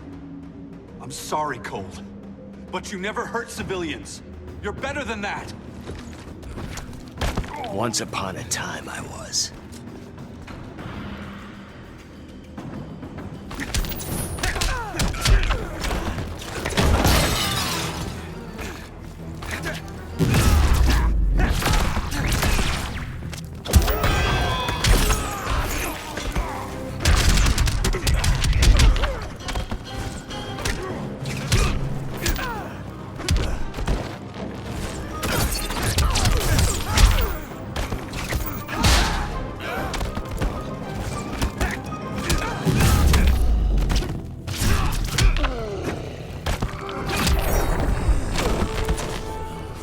S16: I'm sorry, Cold, but you never hurt civilians. You're better than that.
S17: Once upon a time, I was.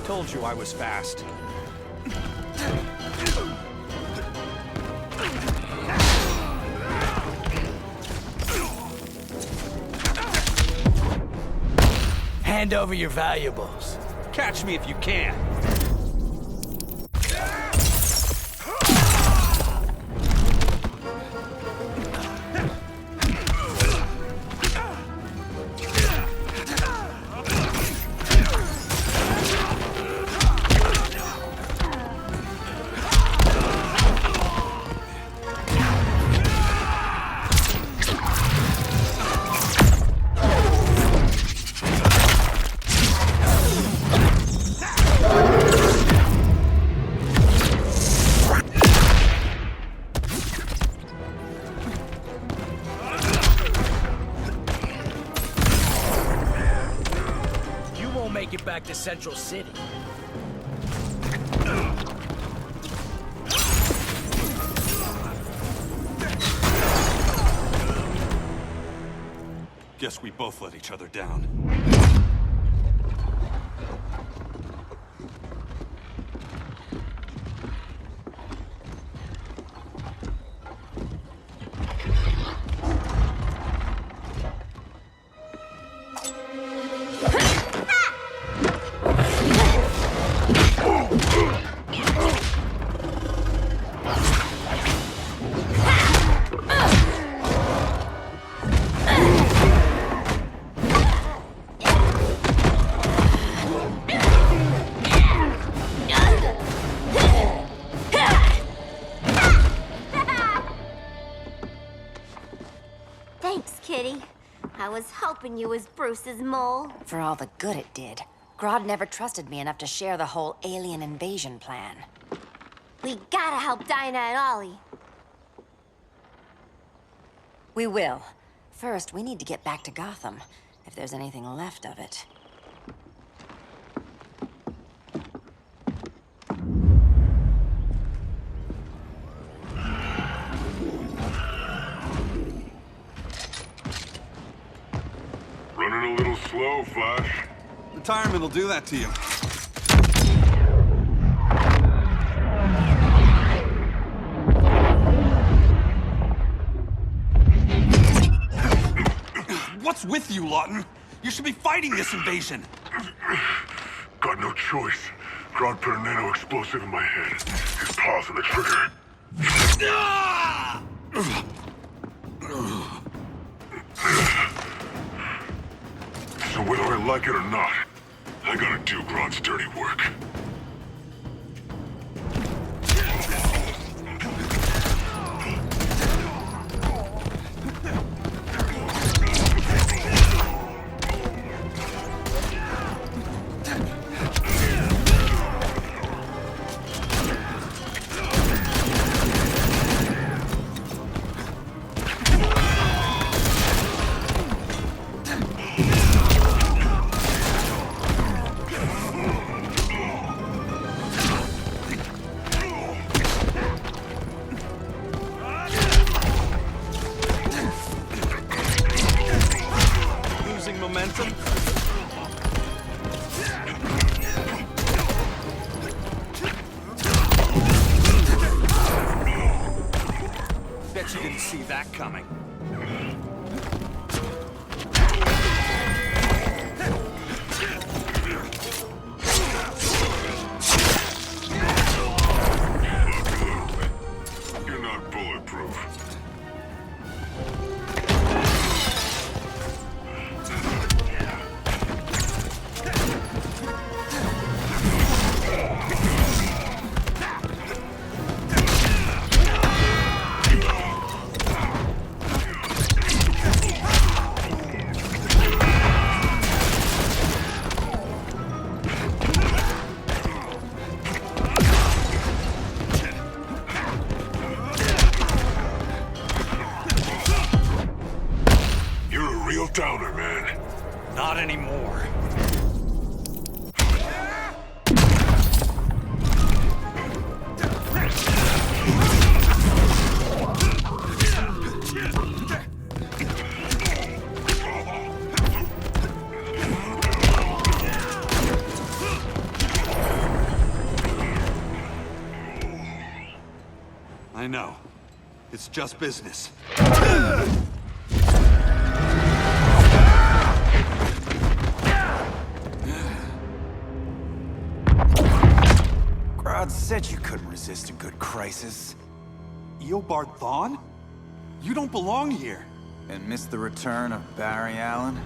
S16: Told you I was fast.
S17: Hand over your valuables.
S16: Catch me if you can.
S17: Get back to Central City.
S16: Guess we both let each other down.
S11: Thanks, Kitty. I was hoping you was Bruce's mole.
S12: For all the good it did. Grodd never trusted me enough to share the whole alien invasion plan.
S11: We gotta help Dinah and Ollie.
S12: We will. First, we need to get back to Gotham, if there's anything left of it.
S14: Running a little slow, Flash.
S16: Retirement will do that to you. What's with you, Lawton? You should be fighting this invasion.
S14: Got no choice. Grodd put a nano-explosive in my head. His paws on the trigger. So whether I like it or not, I gotta do Grodd's dirty work.
S16: coming.
S14: You're not bulletproof. Downer, man.
S16: Not anymore. I know. It's just business.
S18: Grodd said you couldn't resist a good crisis.
S16: Eobard Thawne? You don't belong here.
S18: And miss the return of Barry Allen?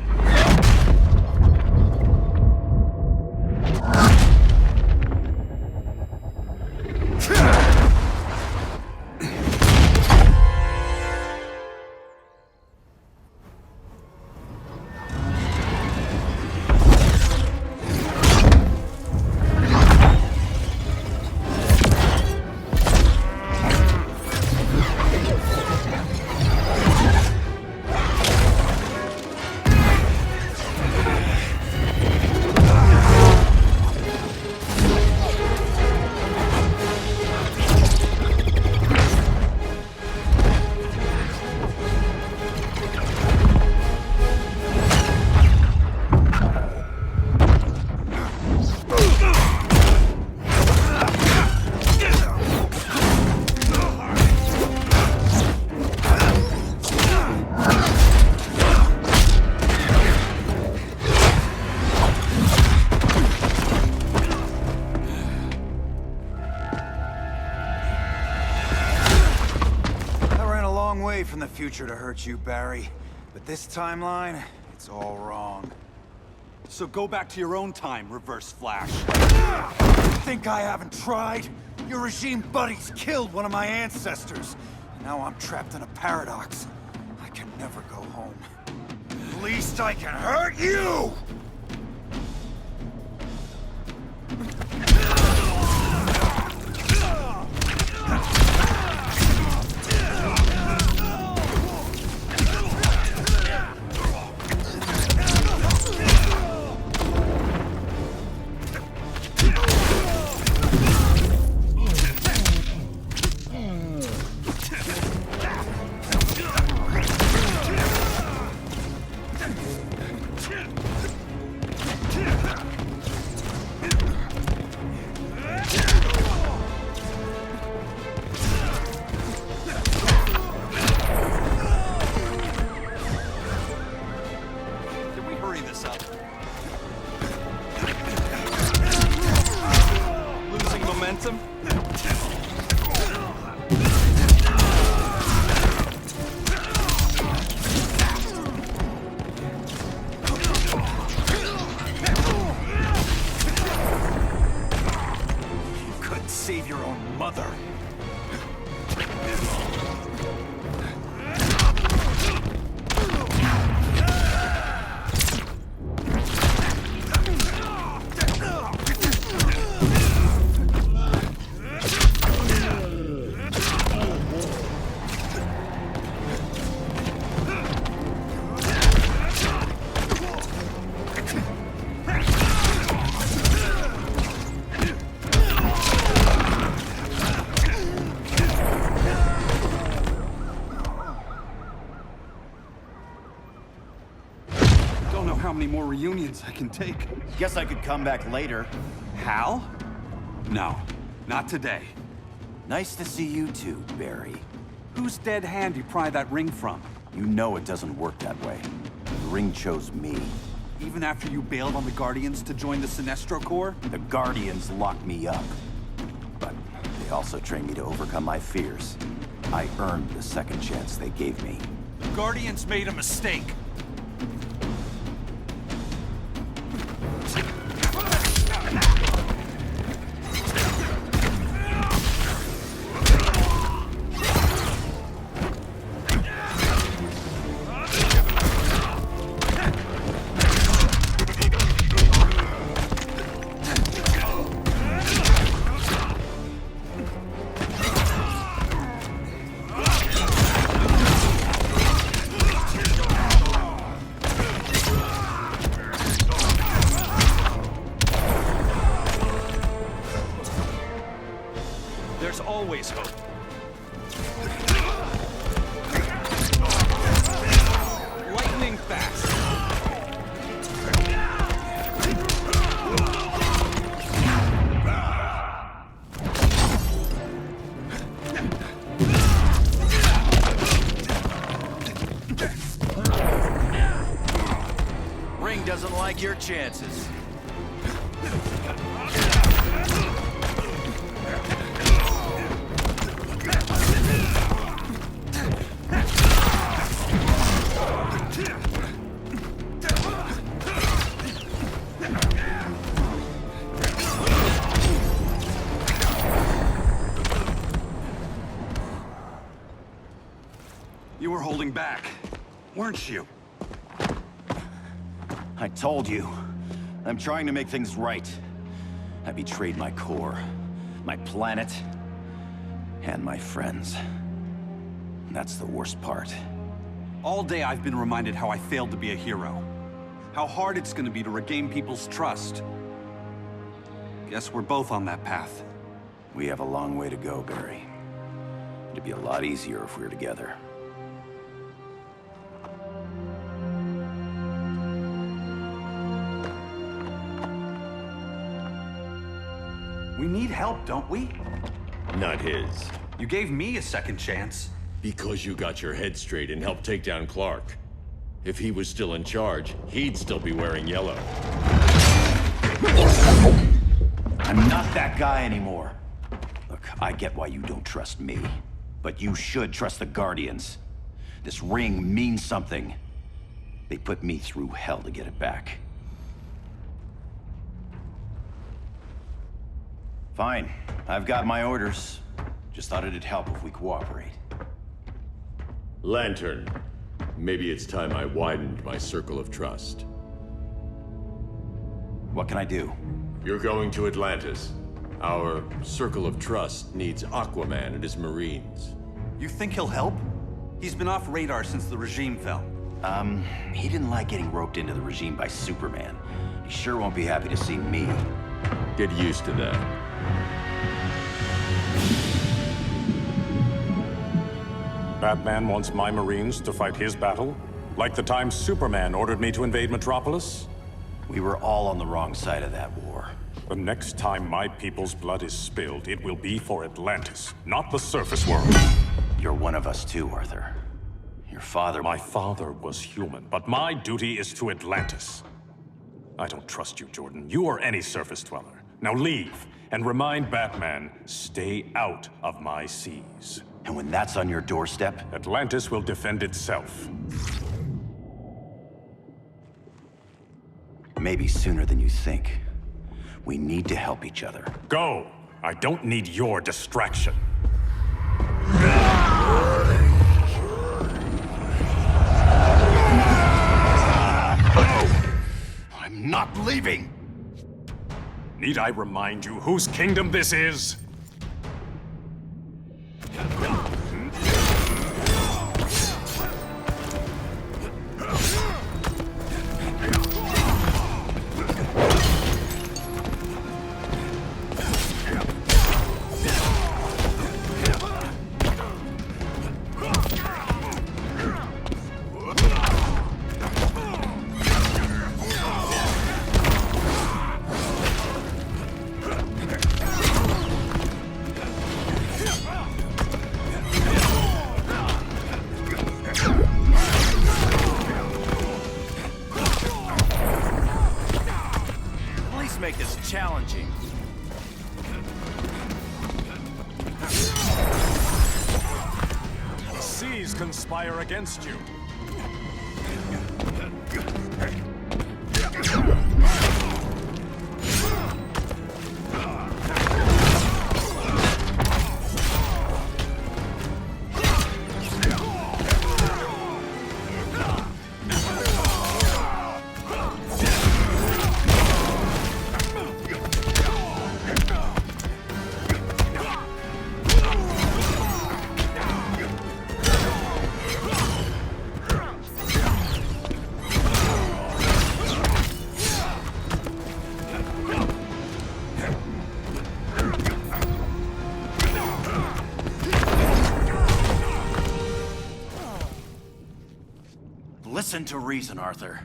S18: From the future to hurt you, Barry. But this timeline, it's all wrong.
S16: So go back to your own time, Reverse Flash.
S18: Think I haven't tried? Your regime buddies killed one of my ancestors. Now I'm trapped in a paradox. I can never go home. At least I can hurt you! Save your own mother.
S16: How many more reunions I can take?
S19: Guess I could come back later.
S16: Hal? No, not today.
S19: Nice to see you too, Barry.
S18: Whose dead hand you pry that ring from?
S19: You know it doesn't work that way. The ring chose me.
S18: Even after you bailed on the Guardians to join the Sinestro Corps?
S19: The Guardians locked me up. But they also trained me to overcome my fears. I earned the second chance they gave me.
S18: Guardians made a mistake. There's always hope. Lightning fast.
S19: Ring doesn't like your chances.
S18: You were holding back, weren't you?
S19: I told you. I'm trying to make things right. I betrayed my core, my planet, and my friends. That's the worst part.
S18: All day I've been reminded how I failed to be a hero. How hard it's gonna be to regain people's trust. Guess we're both on that path.
S19: We have a long way to go, Barry. It'd be a lot easier if we were together.
S18: We need help, don't we?
S1: Not his.
S18: You gave me a second chance.
S1: Because you got your head straight and helped take down Clark. If he was still in charge, he'd still be wearing yellow.
S19: I'm not that guy anymore. Look, I get why you don't trust me. But you should trust the Guardians. This ring means something. They put me through hell to get it back. Fine. I've got my orders. Just thought it'd help if we cooperate.
S1: Lantern. Maybe it's time I widened my circle of trust.
S19: What can I do?
S1: You're going to Atlantis. Our circle of trust needs Aquaman and his Marines.
S18: You think he'll help? He's been off radar since the regime fell.
S19: He didn't like getting roped into the regime by Superman. He sure won't be happy to see me.
S1: Get used to that.
S20: Batman wants my Marines to fight his battle? Like the time Superman ordered me to invade Metropolis?
S19: We were all on the wrong side of that war.
S20: The next time my people's blood is spilled, it will be for Atlantis, not the surface world.
S19: You're one of us too, Arthur. Your father...
S20: My father was human, but my duty is to Atlantis. I don't trust you, Jordan. You or any surface dweller. Now leave, and remind Batman, stay out of my seas.
S19: And when that's on your doorstep?
S20: Atlantis will defend itself.
S19: Maybe sooner than you think. We need to help each other.
S20: Go! I don't need your distraction.
S19: I'm not leaving!
S20: Need I remind you whose kingdom this is? regime. The seas conspire against you.
S19: Listen to reason, Arthur.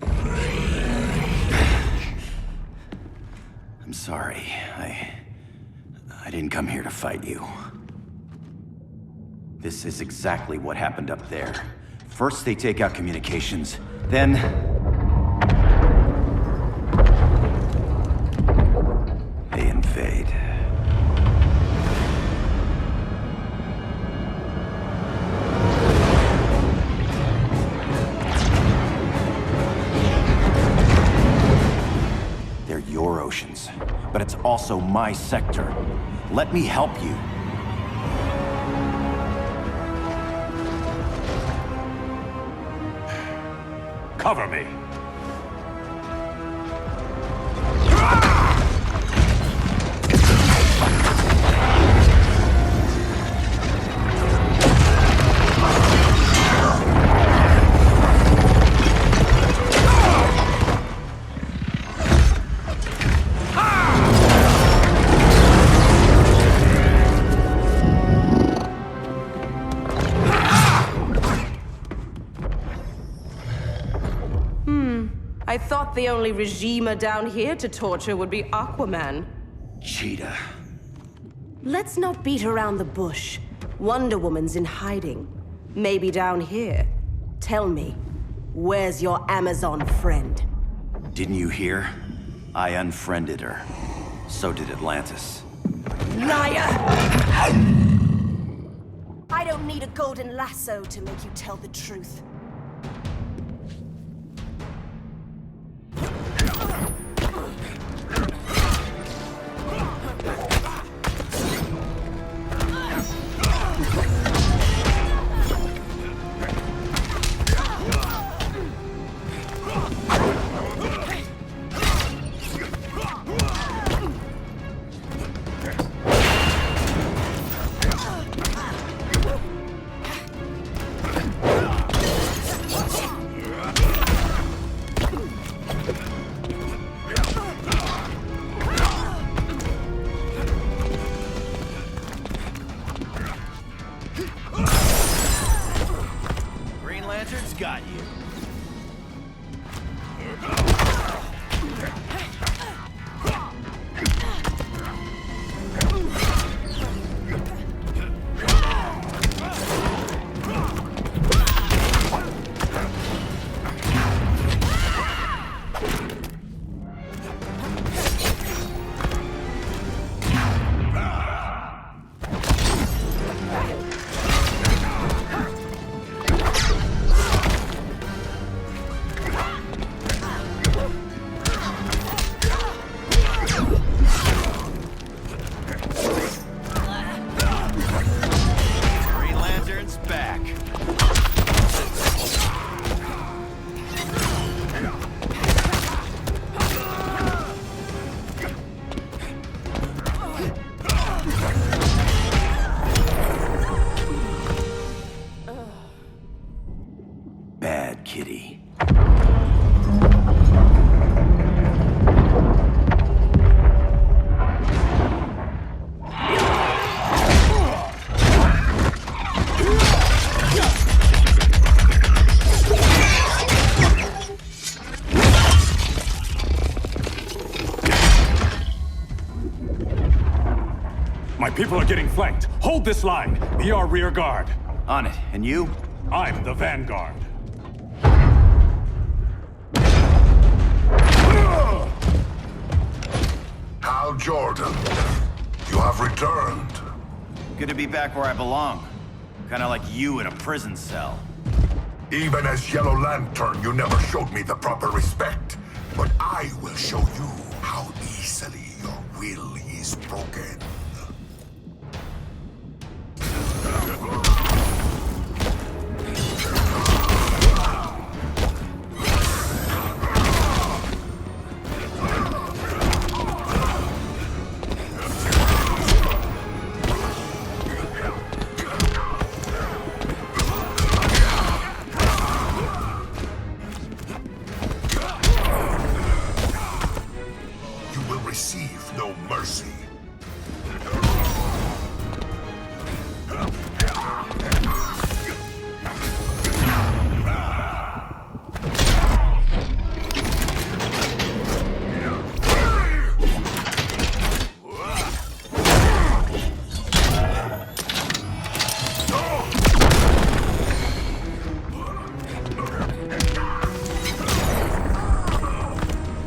S19: I'm sorry. I didn't come here to fight you. This is exactly what happened up there. First they take out communications, then... they invade. They're your oceans, but it's also my sector. Let me help you.
S20: Cover me.
S21: I thought the only regimer down here to torture would be Aquaman.
S19: Cheetah.
S21: Let's not beat around the bush. Wonder Woman's in hiding. Maybe down here. Tell me, where's your Amazon friend?
S19: Didn't you hear? I unfriended her. So did Atlantis.
S21: Liar! I don't need a golden lasso to make you tell the truth.
S17: Got you.
S19: Kitty.
S20: My people are getting flanked. Hold this line. Be our rear guard.
S19: On it. And you?
S20: I'm the vanguard.
S9: Hal Jordan, you have returned.
S19: Good to be back where I belong. Kinda like you in a prison cell.
S9: Even as Yellow Lantern, you never showed me the proper respect. But I will show you how easily your will is broken. Receive no mercy.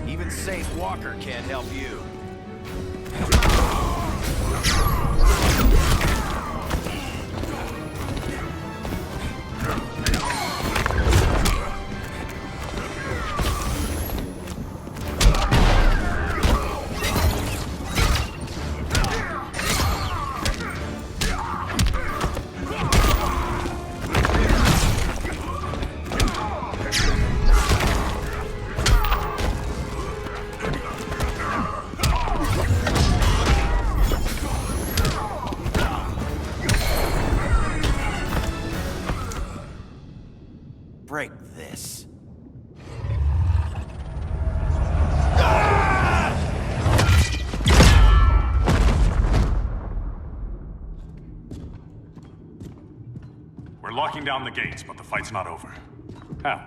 S19: Even Safe Walker can't help you. Break this.
S20: We're locking down the gates, but the fight's not over. Hal.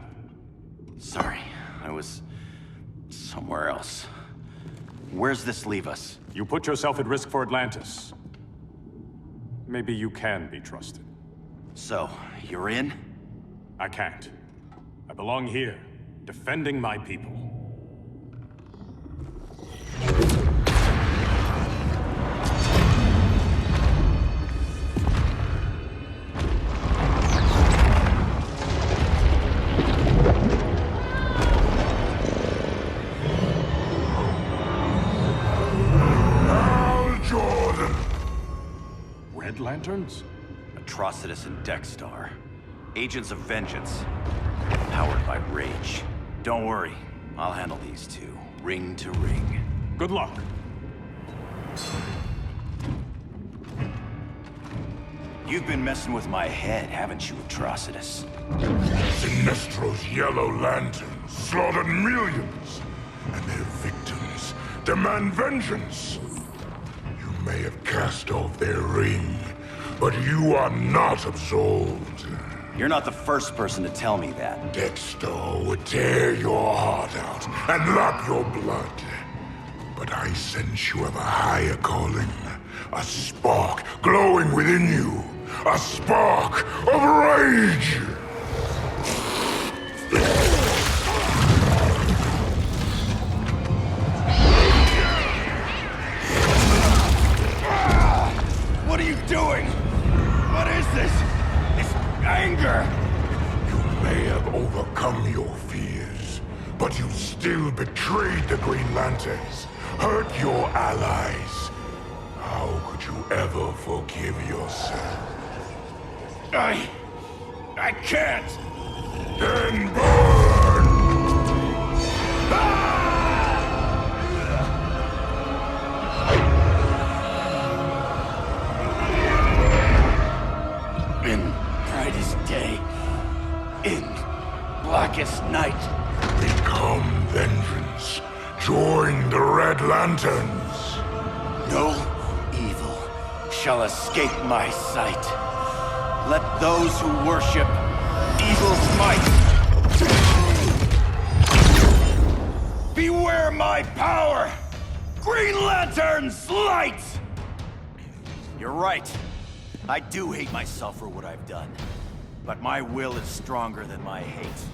S19: Sorry, I was somewhere else. Where's this leave us?
S20: You put yourself at risk for Atlantis. Maybe you can be trusted.
S19: So, you're in?
S20: I can't. I belong here, defending my people.
S9: Hal Jordan!
S20: Red Lanterns?
S19: Atrocitus and Dexstar. Agents of Vengeance. Powered by rage. Don't worry, I'll handle these two, ring to ring.
S20: Good luck.
S19: You've been messing with my head, haven't you, Atrocitus?
S9: Sinestro's Yellow Lanterns slaughtered millions, and their victims demand vengeance. You may have cast off their ring, but you are not absolved.
S19: You're not the first person to tell me that.
S9: Dexter would tear your heart out and lap your blood. But I sense you have a higher calling. A spark glowing within you. A spark of rage!
S19: What are you doing? What is this? It's anger!
S9: You may have overcome your fears, but you still betrayed the Green Lanterns, hurt your allies. How could you ever forgive yourself?
S19: I can't!
S9: Then burn!
S19: In brightest day, in blackest night.
S9: Become vengeance. Join the Red Lanterns.
S19: No evil shall escape my sight. Let those who worship evil's might beware my power! Green Lantern's light! You're right. I do hate myself for what I've done. But my will is stronger than my hate.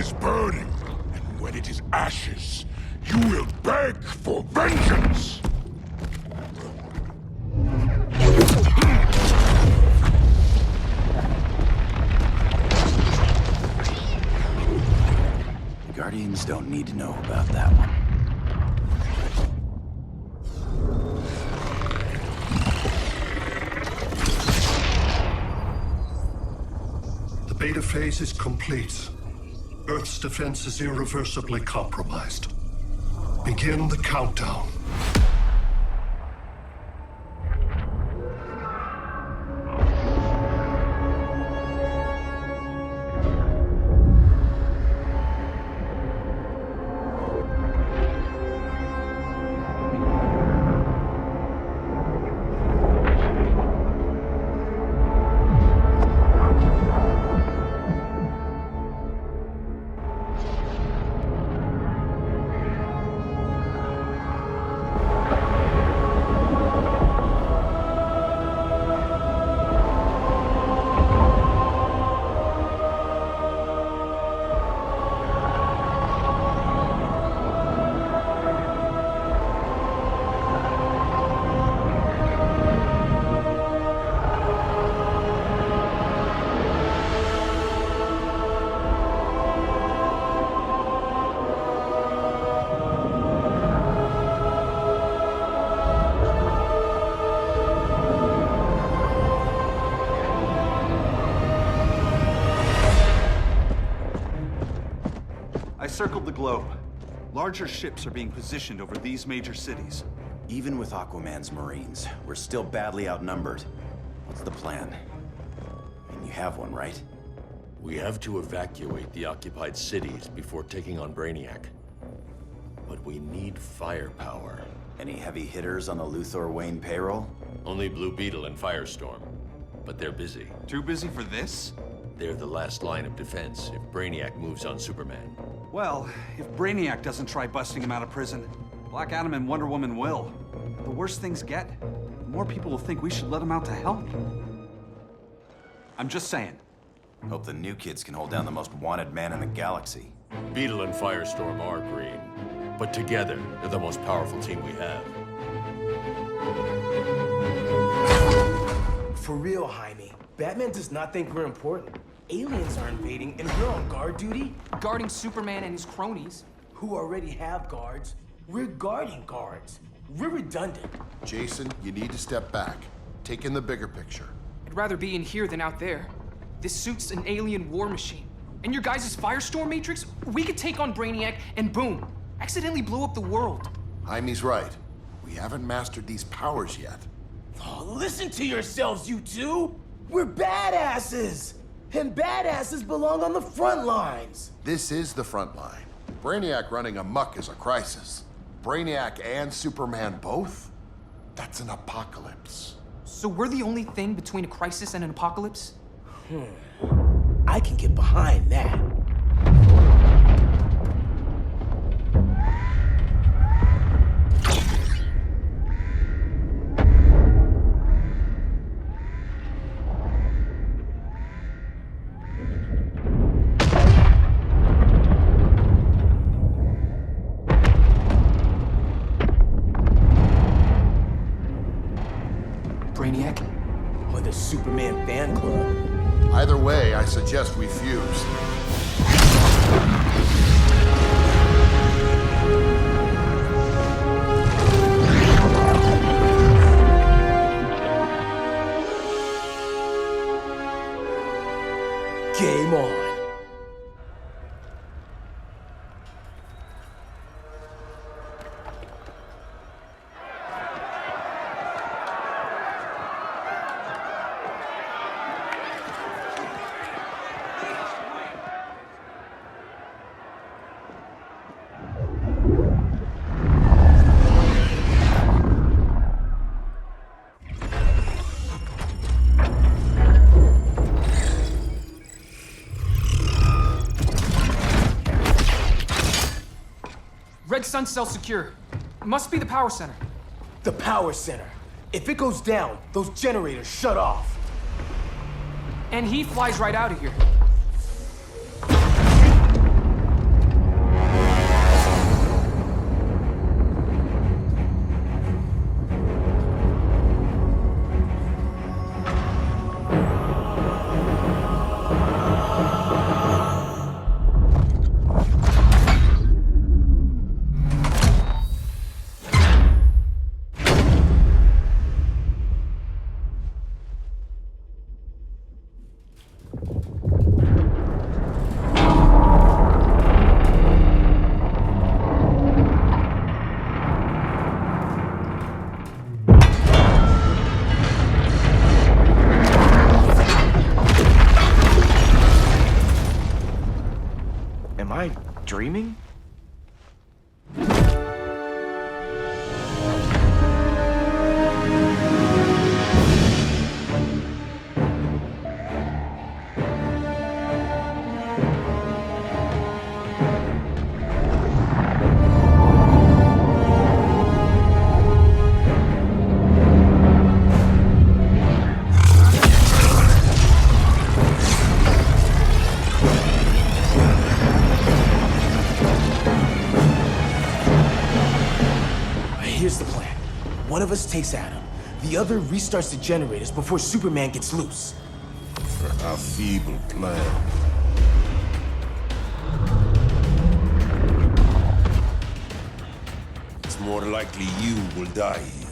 S9: is burning, and when it is ashes, you will beg for vengeance!
S19: The Guardians don't need to know about that one.
S8: The beta phase is complete. Earth's defense is irreversibly compromised. Begin the countdown.
S16: I circled the globe. Larger ships are being positioned over these major cities.
S19: Even with Aquaman's Marines, we're still badly outnumbered. What's the plan? I mean, you have one, right?
S4: We have to evacuate the occupied cities before taking on Brainiac. But we need firepower.
S19: Any heavy hitters on the Luthor Wayne payroll?
S4: Only Blue Beetle and Firestorm. But they're busy.
S16: Too busy for this?
S4: They're the last line of defense if Brainiac moves on Superman.
S16: Well, if Brainiac doesn't try busting him out of prison, Black Adam and Wonder Woman will. The worse things get, the more people will think we should let him out to help. I'm just saying.
S19: Hope the new kids can hold down the most wanted man in the galaxy.
S4: Beetle and Firestorm are green, but together, they're the most powerful team we have.
S3: For real, Jaime, Batman does not think we're important. Aliens are invading, and we're on guard duty?
S22: Guarding Superman and his cronies.
S3: Who already have guards. We're guarding guards. We're redundant.
S23: Jason, you need to step back. Take in the bigger picture.
S22: I'd rather be in here than out there. This suit's an alien war machine. And your guys' Firestorm Matrix, we could take on Brainiac and boom, accidentally blow up the world.
S23: Jaime's right. We haven't mastered these powers yet.
S3: Oh, listen to yourselves, you two! We're badasses! And badasses belong on the front lines!
S23: This is the front line. Brainiac running amok is a crisis. Brainiac and Superman both? That's an apocalypse.
S22: So we're the only thing between a crisis and an apocalypse?
S3: I can get behind that.
S22: Brainiac?
S3: Or the Superman fan club?
S23: Either way, I suggest we fuse.
S3: Game on.
S22: Red Sun cell secure. It must be the power center.
S3: The power center. If it goes down, those generators shut off.
S22: And he flies right out of here.
S17: dreaming?
S3: Here's the plan. One of us takes Adam. The other restarts the generators before Superman gets loose.
S2: A feeble plan. It's more likely you will die here.